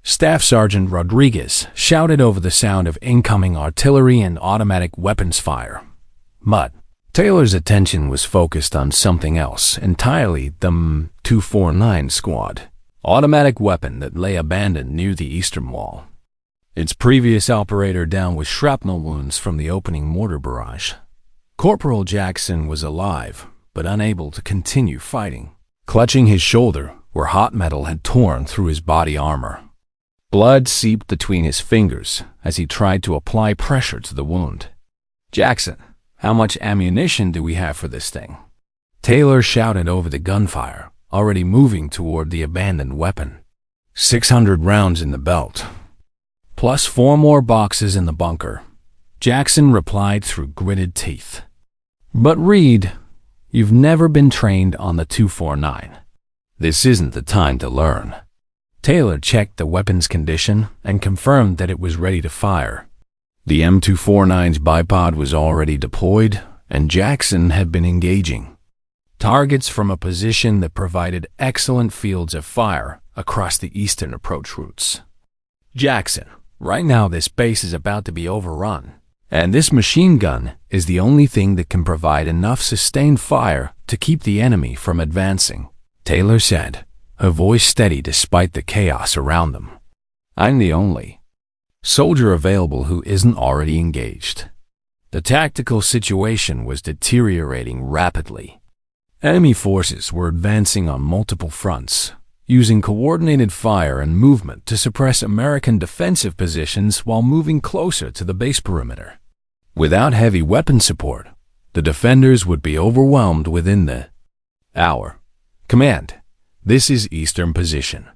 Staff Sergeant Rodriguez shouted over the sound of incoming artillery and automatic weapons fire. "Mud, Taylor's attention was focused on something else entirely, the M249 squad, automatic weapon that lay abandoned near the eastern wall. Its previous operator down with shrapnel wounds from the opening mortar barrage. Corporal Jackson was alive, but unable to continue fighting, clutching his shoulder where hot metal had torn through his body armor. Blood seeped between his fingers as he tried to apply pressure to the wound. "Jackson, how much ammunition do we have for this thing?" Taylor shouted over the gunfire, already moving toward the abandoned weapon. 600 rounds in the belt, plus 4 more boxes in the bunker," Jackson replied through gritted teeth. "But Reed, you've never been trained on the 249. This isn't the time to learn." Taylor checked the weapon's condition and confirmed that it was ready to fire. The M249's bipod was already deployed, and Jackson had been engaging targets from a position that provided excellent fields of fire across the eastern approach routes. "Jackson, right now this base is about to be overrun, and this machine gun is the only thing that can provide enough sustained fire to keep the enemy from advancing," Taylor said, her voice steady despite the chaos around them. "I'm the only soldier available who isn't already engaged." The tactical situation was deteriorating rapidly. Enemy forces were advancing on multiple fronts, using coordinated fire and movement to suppress American defensive positions while moving closer to the base perimeter. Without heavy weapon support, the defenders would be overwhelmed within the hour. "Command, this is Eastern Position."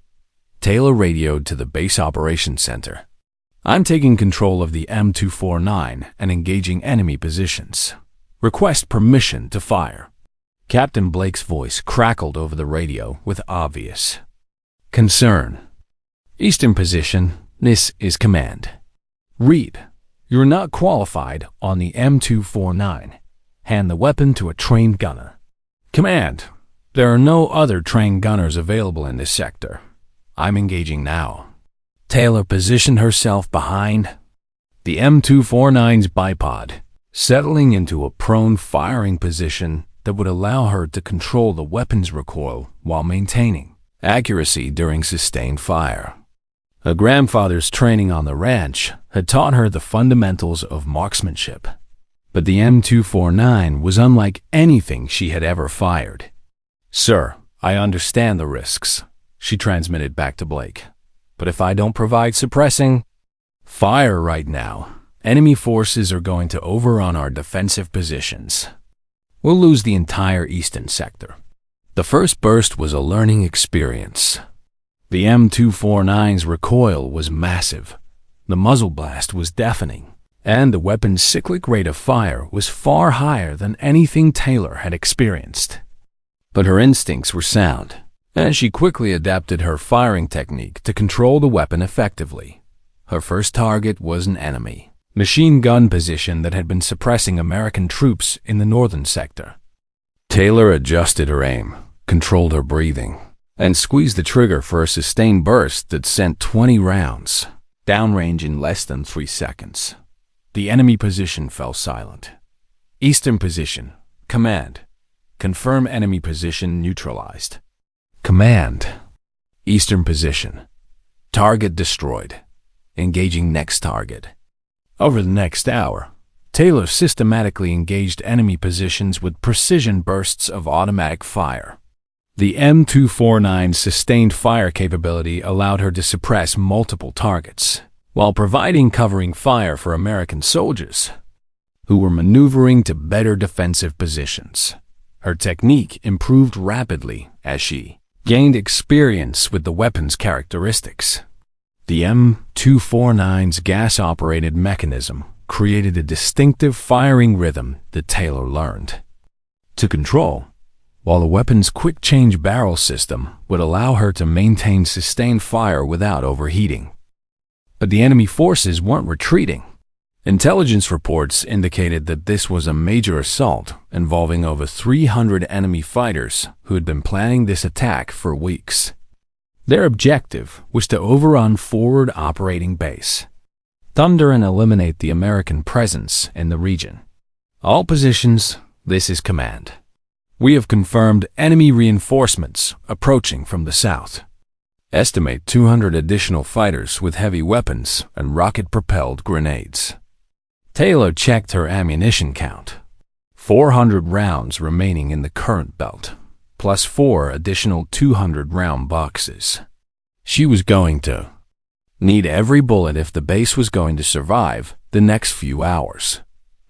Taylor radioed to the base operations center. "I'm taking control of the M249 and engaging enemy positions. Request permission to fire." Captain Blake's voice crackled over the radio with obvious concern. "Eastern Position, this is Command. Reed, you're not qualified on the M249. Hand the weapon to a trained gunner." "Command, there are no other trained gunners available in this sector. I'm engaging now." Taylor positioned herself behind the M249's bipod, settling into a prone firing position that would allow her to control the weapon's recoil while maintaining accuracy during sustained fire. Her grandfather's training on the ranch had taught her the fundamentals of marksmanship, but the M249 was unlike anything she had ever fired. "Sir, I understand the risks," she transmitted back to Blake. "But if I don't provide suppressing fire right now, enemy forces are going to overrun our defensive positions. We'll lose the entire eastern sector." The first burst was a learning experience. The M249's recoil was massive, the muzzle blast was deafening, and the weapon's cyclic rate of fire was far higher than anything Taylor had experienced. But her instincts were sound, and she quickly adapted her firing technique to control the weapon effectively. Her first target was an enemy machine gun position that had been suppressing American troops in the northern sector. Taylor adjusted her aim, controlled her breathing, and squeezed the trigger for a sustained burst that sent 20 rounds downrange in less than 3 seconds. The enemy position fell silent. "Eastern Position, Command. Confirm enemy position neutralized." "Command. Eastern Position. Target destroyed. Engaging next target." Over the next hour, Taylor systematically engaged enemy positions with precision bursts of automatic fire. The M249's sustained fire capability allowed her to suppress multiple targets, while providing covering fire for American soldiers who were maneuvering to better defensive positions. Her technique improved rapidly as she gained experience with the weapon's characteristics. The M249's gas-operated mechanism created a distinctive firing rhythm that Taylor learned to control, while the weapon's quick-change barrel system would allow her to maintain sustained fire without overheating. But the enemy forces weren't retreating. Intelligence reports indicated that this was a major assault involving over 300 enemy fighters who had been planning this attack for weeks. Their objective was to overrun forward operating base Thunder and eliminate the American presence in the region. All positions, This is command. We have confirmed enemy reinforcements approaching from the south. Estimate 200 additional fighters with heavy weapons and rocket-propelled grenades. Taylor checked her ammunition count. 400 rounds remaining in the current belt, plus 4 additional 200-round boxes. She was going to need every bullet if the base was going to survive the next few hours.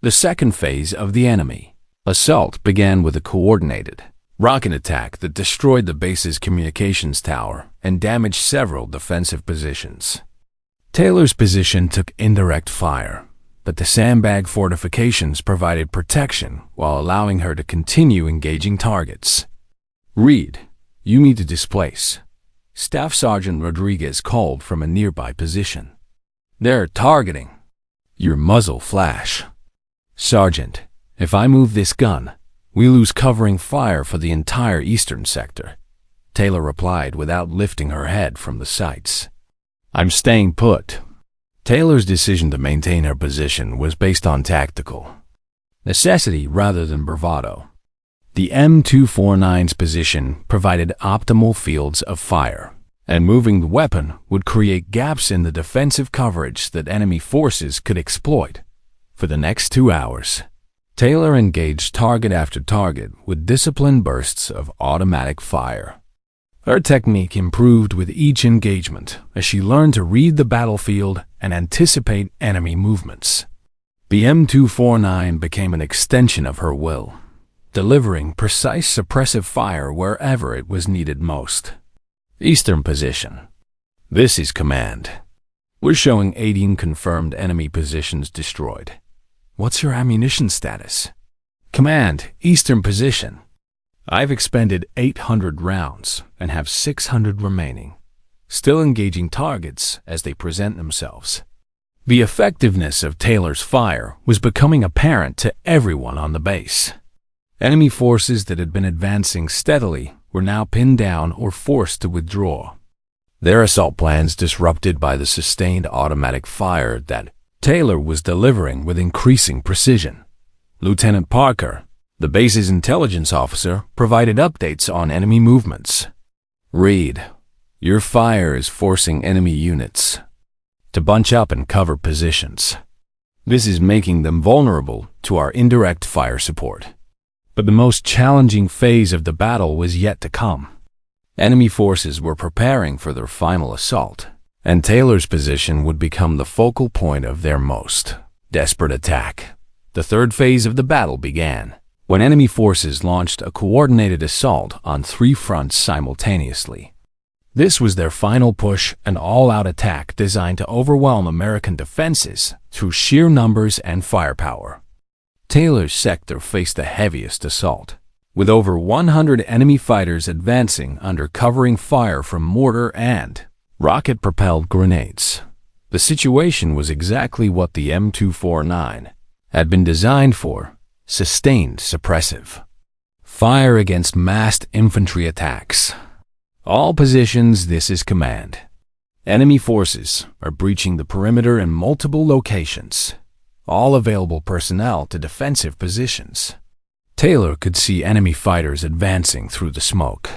The second phase of the enemy assault began with a coordinated rocket attack that destroyed the base's communications tower and damaged several defensive positions. Taylor's position took indirect fire, but the sandbag fortifications provided protection while allowing her to continue engaging targets. Reed, you need to displace. Staff Sergeant Rodriguez called from a nearby position. They're targeting your muzzle flash. Sergeant, if I move this gun, we lose covering fire for the entire eastern sector, Taylor replied without lifting her head from the sights. I'm staying put. Taylor's decision to maintain her position was based on tactical necessity rather than bravado. The M249's position provided optimal fields of fire, and moving the weapon would create gaps in the defensive coverage that enemy forces could exploit. For the next 2 hours, Taylor engaged target after target with disciplined bursts of automatic fire. Her technique improved with each engagement as she learned to read the battlefield and anticipate enemy movements. The M249 became an extension of her will, delivering precise suppressive fire wherever it was needed most. Eastern position. This is command. We're showing 18 confirmed enemy positions destroyed. What's your ammunition status? Command, Eastern position. I've expended 800 rounds and have 600 remaining, still engaging targets as they present themselves. The effectiveness of Taylor's fire was becoming apparent to everyone on the base. Enemy forces that had been advancing steadily were now pinned down or forced to withdraw, their assault plans disrupted by the sustained automatic fire that Taylor was delivering with increasing precision. Lieutenant Parker, the base's intelligence officer, provided updates on enemy movements. Reed, your fire is forcing enemy units to bunch up and cover positions. This is making them vulnerable to our indirect fire support. But the most challenging phase of the battle was yet to come. Enemy forces were preparing for their final assault, and Taylor's position would become the focal point of their most desperate attack. The third phase of the battle began, when enemy forces launched a coordinated assault on 3 fronts simultaneously. This was their final push, an all-out attack designed to overwhelm American defenses through sheer numbers and firepower. Taylor's sector faced the heaviest assault, with over 100 enemy fighters advancing under covering fire from mortar and rocket-propelled grenades. The situation was exactly what the M249 had been designed for: sustained suppressive fire against massed infantry attacks. All positions, this is command. Enemy forces are breaching the perimeter in multiple locations. All available personnel to defensive positions. Taylor could see enemy fighters advancing through the smoke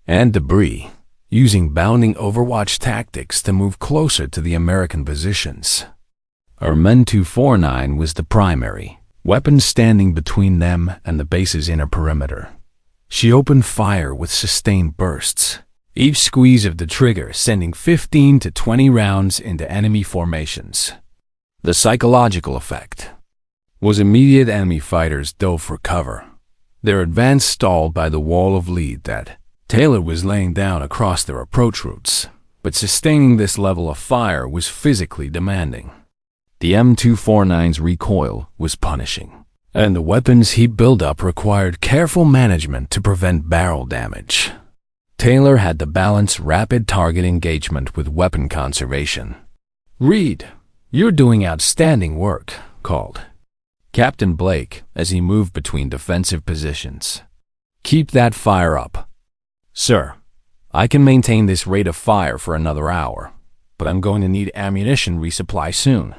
and debris, using bounding overwatch tactics to move closer to the American positions. Our M249 was the primary weapon standing between them and the base's inner perimeter. She opened fire with sustained bursts, each squeeze of the trigger sending 15 to 20 rounds into enemy formations. The psychological effect was immediate. Enemy fighters dove for cover, their advance stalled by the wall of lead that Taylor was laying down across their approach routes. But sustaining this level of fire was physically demanding. The M249's recoil was punishing, and the weapon's heat buildup required careful management to prevent barrel damage. Taylor had to balance rapid target engagement with weapon conservation. "Reed, you're doing outstanding work," called Captain Blake as he moved between defensive positions. "Keep that fire up." "Sir, I can maintain this rate of fire for another hour, but I'm going to need ammunition resupply soon."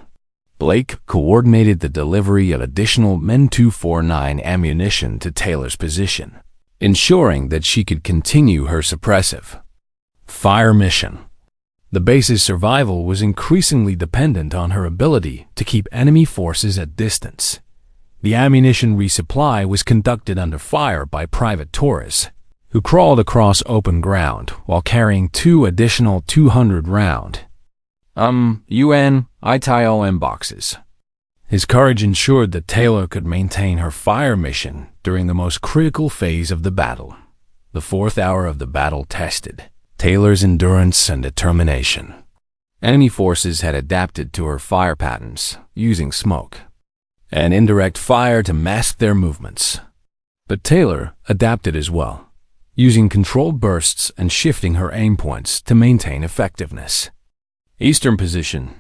Blake coordinated the delivery of additional Men 249 ammunition to Taylor's position, ensuring that she could continue her suppressive fire mission. The base's survival was increasingly dependent on her ability to keep enemy forces at distance. The ammunition resupply was conducted under fire by private tourists, who crawled across open ground while carrying 2 additional 200-round ITILM boxes. His courage ensured that Taylor could maintain her fire mission during the most critical phase of the battle. The 4th hour of the battle tested Taylor's endurance and determination. Enemy forces had adapted to her fire patterns, using smoke and indirect fire to mask their movements. But Taylor adapted as well, using controlled bursts and shifting her aim points to maintain effectiveness. Eastern position.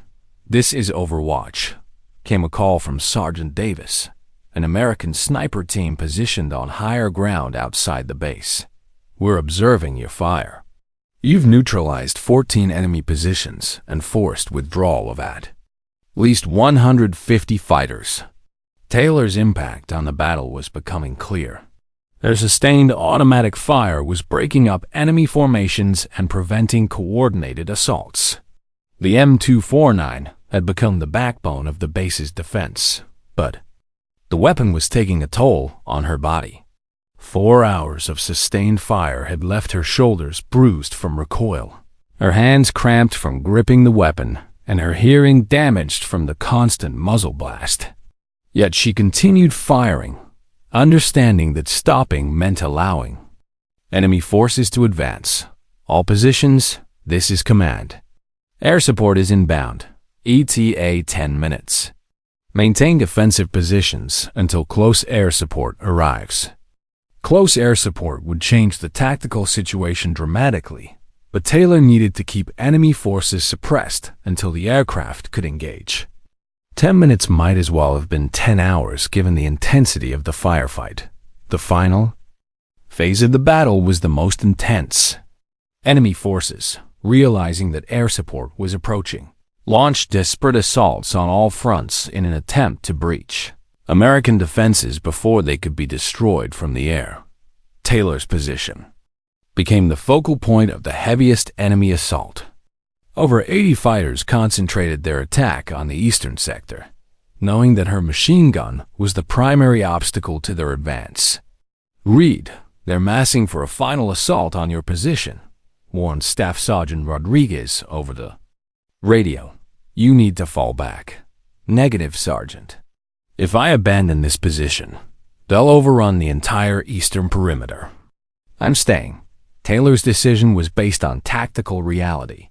This is Overwatch, came a call from Sergeant Davis, an American sniper team positioned on higher ground outside the base. We're observing your fire. You've neutralized 14 enemy positions and forced withdrawal of at least 150 fighters. Taylor's impact on the battle was becoming clear. Their sustained automatic fire was breaking up enemy formations and preventing coordinated assaults. The M249 had become the backbone of the base's defense, but the weapon was taking a toll on her body. 4 hours of sustained fire had left her shoulders bruised from recoil, her hands cramped from gripping the weapon, and her hearing damaged from the constant muzzle blast. Yet she continued firing, understanding that stopping meant allowing enemy forces to advance. All positions, this is command. Air support is inbound. ETA 10 minutes. Maintain defensive positions until close air support arrives. Close air support would change the tactical situation dramatically, but Taylor needed to keep enemy forces suppressed until the aircraft could engage. 10 minutes might as well have been 10 hours given the intensity of the firefight. The final phase of the battle was the most intense. Enemy forces, realizing that air support was approaching, launched desperate assaults on all fronts in an attempt to breach American defenses before they could be destroyed from the air. Taylor's position became the focal point of the heaviest enemy assault. Over 80 fighters concentrated their attack on the eastern sector, knowing that her machine gun was the primary obstacle to their advance. "Reed, they're massing for a final assault on your position," warned Staff Sergeant Rodriguez over the radio. "You need to fall back." "Negative, Sergeant. If I abandon this position, they'll overrun the entire eastern perimeter. I'm staying." Taylor's decision was based on tactical reality.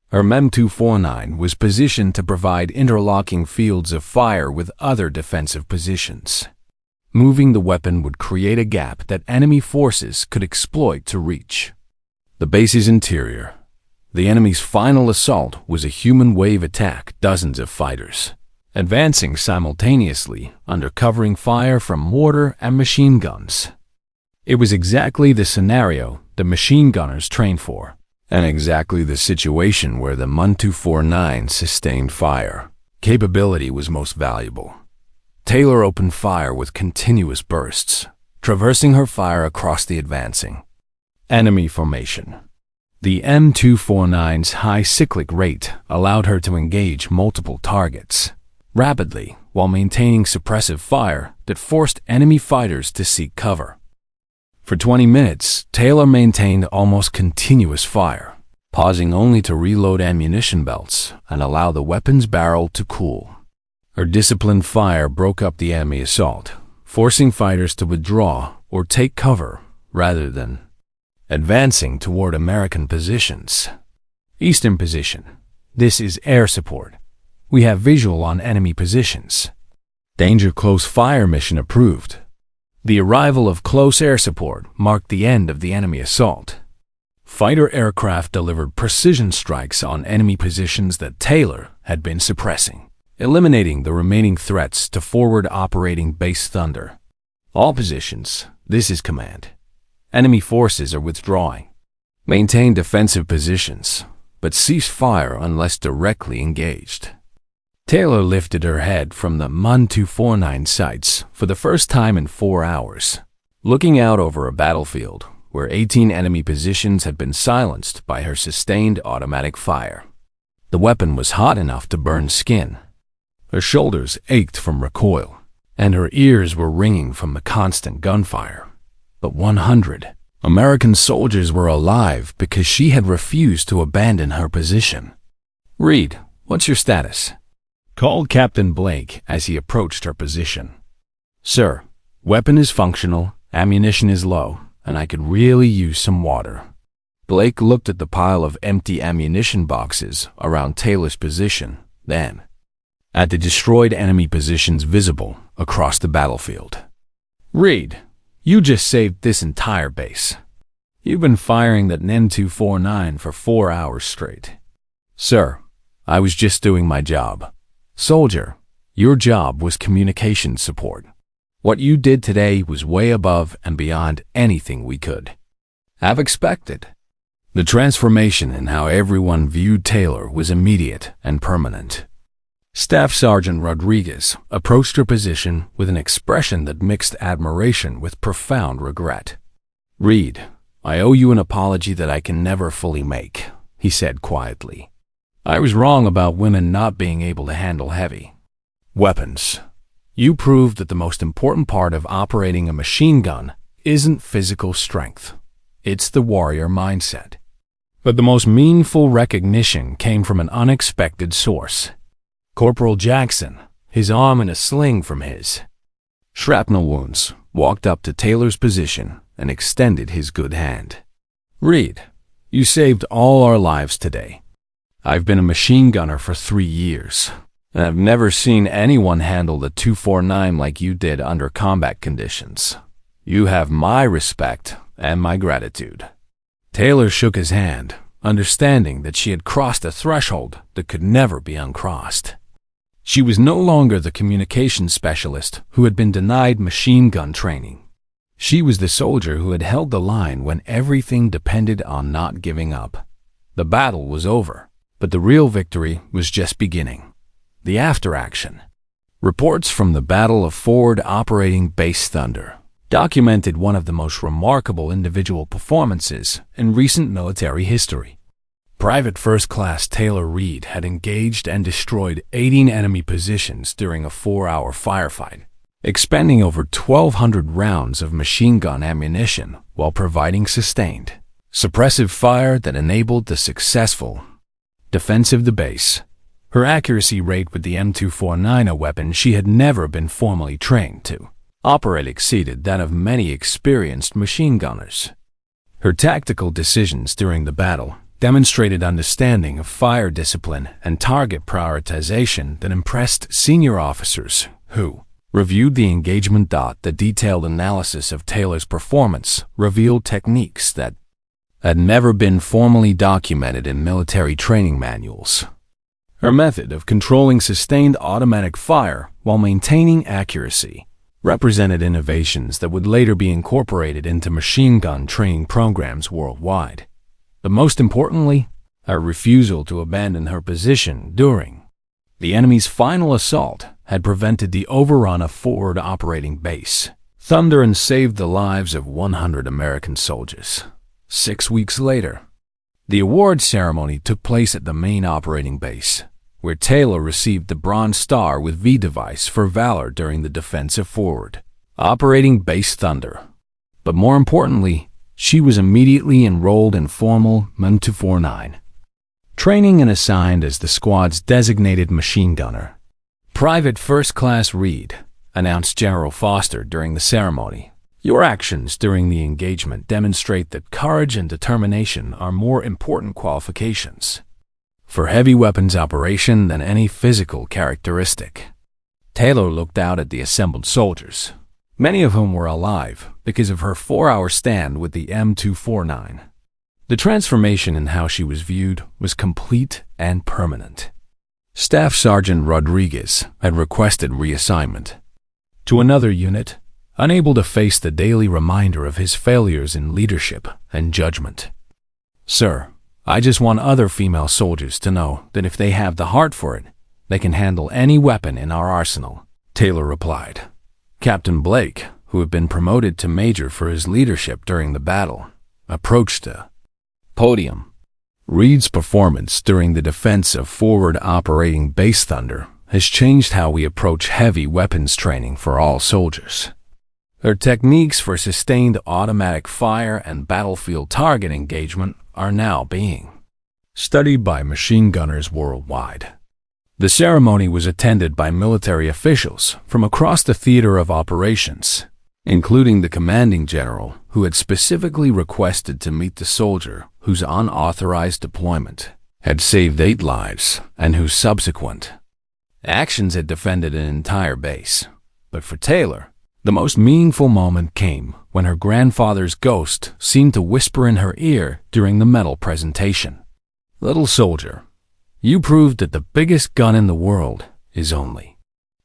Her M249 was positioned to provide interlocking fields of fire with other defensive positions. Moving the weapon would create a gap that enemy forces could exploit to reach the base's interior. The enemy's final assault was a human wave attack, dozens of fighters advancing simultaneously under covering fire from mortar and machine guns. It was exactly the scenario the machine gunners trained for, and exactly the situation where the M249's sustained fire capability was most valuable. Taylor opened fire with continuous bursts, traversing her fire across the advancing enemy formation. The M249's high cyclic rate allowed her to engage multiple targets rapidly while maintaining suppressive fire that forced enemy fighters to seek cover. For 20 minutes, Taylor maintained almost continuous fire, pausing only to reload ammunition belts and allow the weapon's barrel to cool. Her disciplined fire broke up the enemy assault, forcing fighters to withdraw or take cover rather than advancing toward American positions. Eastern position. This is air support. We have visual on enemy positions. Danger close fire mission approved. The arrival of close air support marked the end of the enemy assault. Fighter aircraft delivered precision strikes on enemy positions that Taylor had been suppressing, eliminating the remaining threats to forward operating base thunder. All positions, this is command. Enemy forces are withdrawing. Maintain defensive positions, but cease fire unless directly engaged. Taylor lifted her head from the MUN-249 sights for the first time in 4 hours, looking out over a battlefield where 18 enemy positions had been silenced by her sustained automatic fire. The weapon was hot enough to burn skin. Her shoulders ached from recoil, and her ears were ringing from the constant gunfire. But 100 American soldiers were alive because she had refused to abandon her position. "Reed, what's your status?" called Captain Blake as he approached her position. "Sir, weapon is functional, ammunition is low, and I could really use some water." Blake looked at the pile of empty ammunition boxes around Taylor's position, then at the destroyed enemy positions visible across the battlefield. "Reed, you just saved this entire base. You've been firing that M249 for 4 hours straight." "Sir, I was just doing my job." "Soldier, your job was communication support. What you did today was way above and beyond anything we could have expected." The transformation in how everyone viewed Taylor was immediate and permanent. Staff Sergeant Rodriguez approached her position with an expression that mixed admiration with profound regret. "Reed, I owe you an apology that I can never fully make," he said quietly. "I was wrong about women not being able to handle heavy weapons. You proved that the most important part of operating a machine gun isn't physical strength. It's the warrior mindset." But the most meaningful recognition came from an unexpected source. Corporal Jackson, his arm in a sling from his shrapnel wounds, walked up to Taylor's position and extended his good hand. "Reed, you saved all our lives today. I've been a machine gunner for 3 years, and I've never seen anyone handle the 249 like you did under combat conditions. You have my respect and my gratitude." Taylor shook his hand, understanding that she had crossed a threshold that could never be uncrossed. She was no longer the communications specialist who had been denied machine gun training. She was the soldier who had held the line when everything depended on not giving up. The battle was over, but the real victory was just beginning. The after-action. Reports from the Battle of Forward Operating Base Thunder documented one of the most remarkable individual performances in recent military history. Private First Class Taylor Reed had engaged and destroyed 18 enemy positions during a 4-hour firefight, expending over 1,200 rounds of machine gun ammunition while providing sustained, suppressive fire that enabled the successful defense of the base. Her accuracy rate with the M249, a weapon she had never been formally trained to operate, exceeded that of many experienced machine gunners. Her tactical decisions during the battle demonstrated understanding of fire discipline and target prioritization that impressed senior officers who reviewed the engagement. The detailed analysis of Taylor's performance revealed techniques that had never been formally documented in military training manuals. Her method of controlling sustained automatic fire while maintaining accuracy represented innovations that would later be incorporated into machine gun training programs worldwide. But most importantly, her refusal to abandon her position during the enemy's final assault had prevented the overrun of Forward Operating Base Thunder and saved the lives of 100 American soldiers. 6 weeks later, the award ceremony took place at the main operating base, where Taylor received the Bronze Star with V device for valor during the defense of Forward Operating Base Thunder. But more importantly, she was immediately enrolled in formal M249 training and assigned as the squad's designated machine gunner. "Private First Class Reed," announced General Foster during the ceremony, "your actions during the engagement demonstrate that courage and determination are more important qualifications for heavy weapons operation than any physical characteristic." Taylor looked out at the assembled soldiers, many of whom were alive because of her 4-hour stand with the M249. The transformation in how she was viewed was complete and permanent. Staff Sergeant Rodriguez had requested reassignment to another unit, unable to face the daily reminder of his failures in leadership and judgment. "Sir, I just want other female soldiers to know that if they have the heart for it, They can handle any weapon in our arsenal, Taylor replied. Captain Blake, who had been promoted to major for his leadership during the battle, approached the podium. Reed's performance during the defense of forward operating Base Thunder has changed how we approach heavy weapons training for all soldiers. Her techniques for sustained automatic fire and battlefield target engagement are now being studied by machine gunners worldwide. The ceremony was attended by military officials from across the theater of operations, including the commanding general who had specifically requested to meet the soldier whose unauthorized deployment had saved 8 lives and whose subsequent actions had defended an entire base. But for Taylor, the most meaningful moment came when her grandfather's ghost seemed to whisper in her ear during the medal presentation. "Little soldier, you proved that the biggest gun in the world is only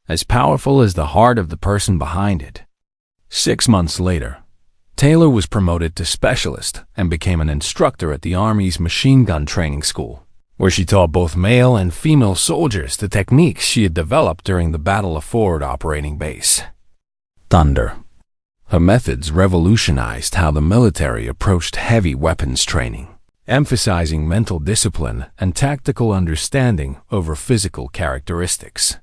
as powerful as the heart of the person behind it." 6 months later, Taylor was promoted to specialist and became an instructor at the Army's machine gun training school, where she taught both male and female soldiers the techniques she had developed during the Battle of Forward Operating Base Thunder. Her methods revolutionized how the military approached heavy weapons training, emphasizing mental discipline and tactical understanding over physical characteristics.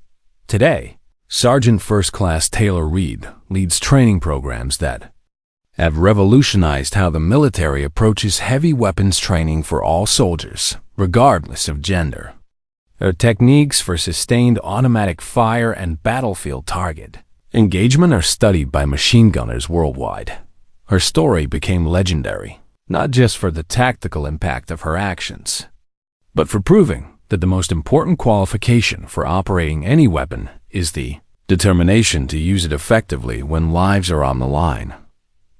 Today, Sergeant First Class Taylor Reed leads training programs that have revolutionized how the military approaches heavy weapons training for all soldiers, regardless of gender. Her techniques for sustained automatic fire and battlefield target engagement are studied by machine gunners worldwide. Her story became legendary, not just for the tactical impact of her actions, but for proving that the most important qualification for operating any weapon is the determination to use it effectively when lives are on the line.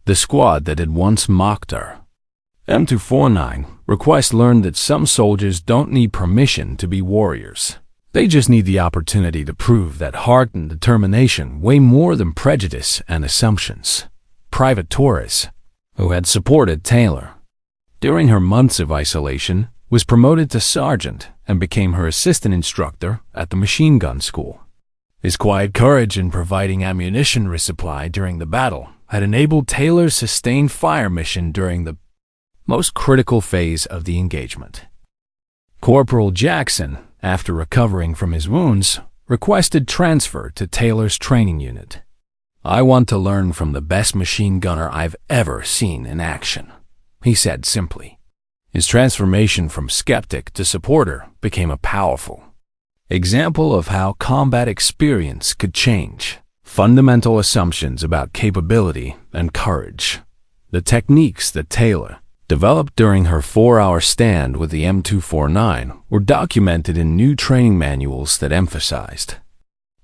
The squad that had once mocked her M249 request learned that some soldiers don't need permission to be warriors. They just need the opportunity to prove that heart and determination weigh more than prejudice and assumptions. Private Torres, who had supported Taylor during her months of isolation, was promoted to sergeant and became her assistant instructor at the machine gun school. His quiet courage in providing ammunition resupply during the battle had enabled Taylor's sustained fire mission during the most critical phase of the engagement. Corporal Jackson, after recovering from his wounds, requested transfer to Taylor's training unit. "I want to learn from the best machine gunner I've ever seen in action," he said simply. His transformation from skeptic to supporter became a powerful example of how combat experience could change fundamental assumptions about capability and courage. The techniques that Taylor developed during her 4-hour stand with the M249 were documented in new training manuals that emphasized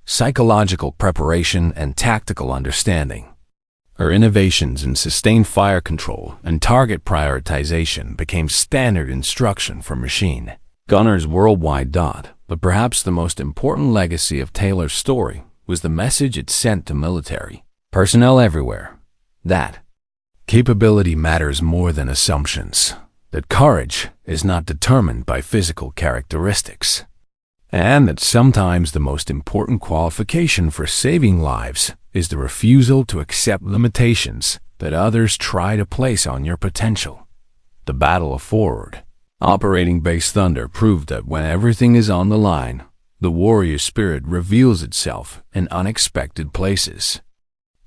psychological preparation and tactical understanding. Her innovations in sustained fire control and target prioritization became standard instruction for machine gunners worldwide. But perhaps the most important legacy of Taylor's story was the message it sent to military personnel everywhere: that capability matters more than assumptions, that courage is not determined by physical characteristics, and that sometimes the most important qualification for saving lives is the refusal to accept limitations that others try to place on your potential. The Battle of Forward Operating Base Thunder proved that when everything is on the line, the warrior spirit reveals itself in unexpected places.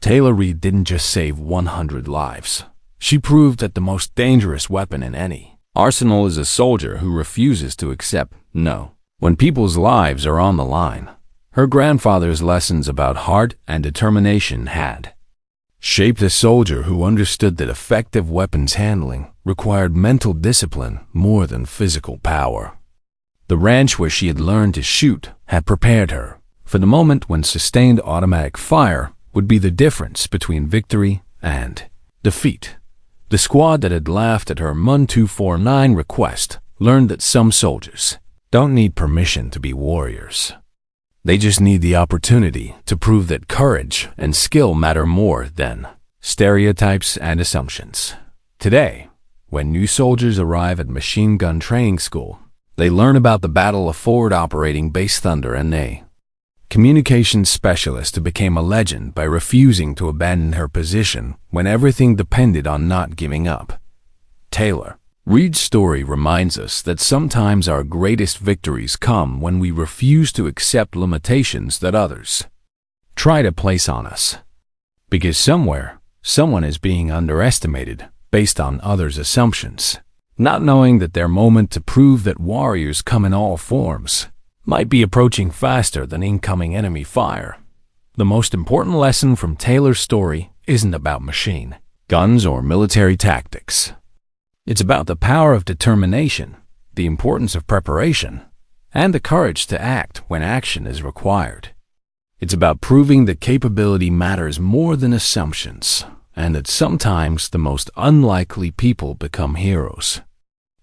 Taylor Reed didn't just save 100 lives. She proved that the most dangerous weapon in any arsenal is a soldier who refuses to accept no when people's lives are on the line. Her grandfather's lessons about heart and determination had shaped a soldier who understood that effective weapons handling required mental discipline more than physical power. The ranch where she had learned to shoot had prepared her for the moment when sustained automatic fire would be the difference between victory and defeat. The squad that had laughed at her M249 request learned that some soldiers don't need permission to be warriors. They just need the opportunity to prove that courage and skill matter more than stereotypes and assumptions. Today, when new soldiers arrive at machine gun training school, They learn about the Battle of Forward Operating Base Thunder and a communications specialist who became a legend by refusing to abandon her position when everything depended on not giving up. Taylor Reid's story reminds us that sometimes our greatest victories come when we refuse to accept limitations that others try to place on us. Because somewhere, someone is being underestimated based on others' assumptions, not knowing that their moment to prove that warriors come in all forms might be approaching faster than incoming enemy fire. The most important lesson from Taylor's story isn't about machine guns or military tactics. It's about the power of determination, the importance of preparation, and the courage to act when action is required. It's about proving that capability matters more than assumptions, and that sometimes the most unlikely people become heroes.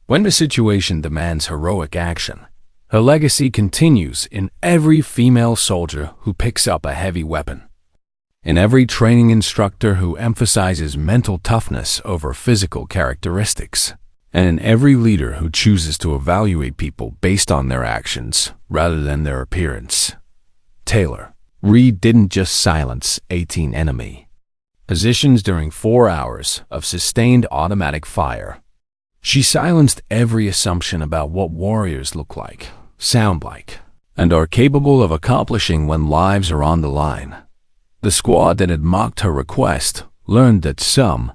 When the situation demands heroic action, her legacy continues in every female soldier who picks up a heavy weapon, in every training instructor who emphasizes mental toughness over physical characteristics, and in every leader who chooses to evaluate people based on their actions rather than their appearance. Taylor Reid didn't just silence 18 enemy positions during 4 hours of sustained automatic fire. She silenced every assumption about what warriors look like, sound like, and are capable of accomplishing when lives are on the line. The squad that had mocked her request learned that some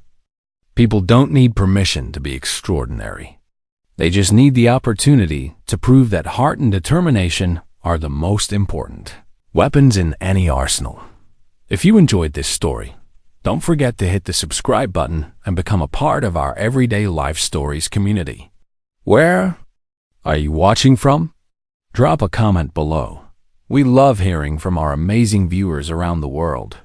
people don't need permission to be extraordinary. They just need the opportunity to prove that heart and determination are the most important weapons in any arsenal. If you enjoyed this story, don't forget to hit the subscribe button and become a part of our Everyday Life Stories community. Where are you watching from? Drop a comment below. We love hearing from our amazing viewers around the world.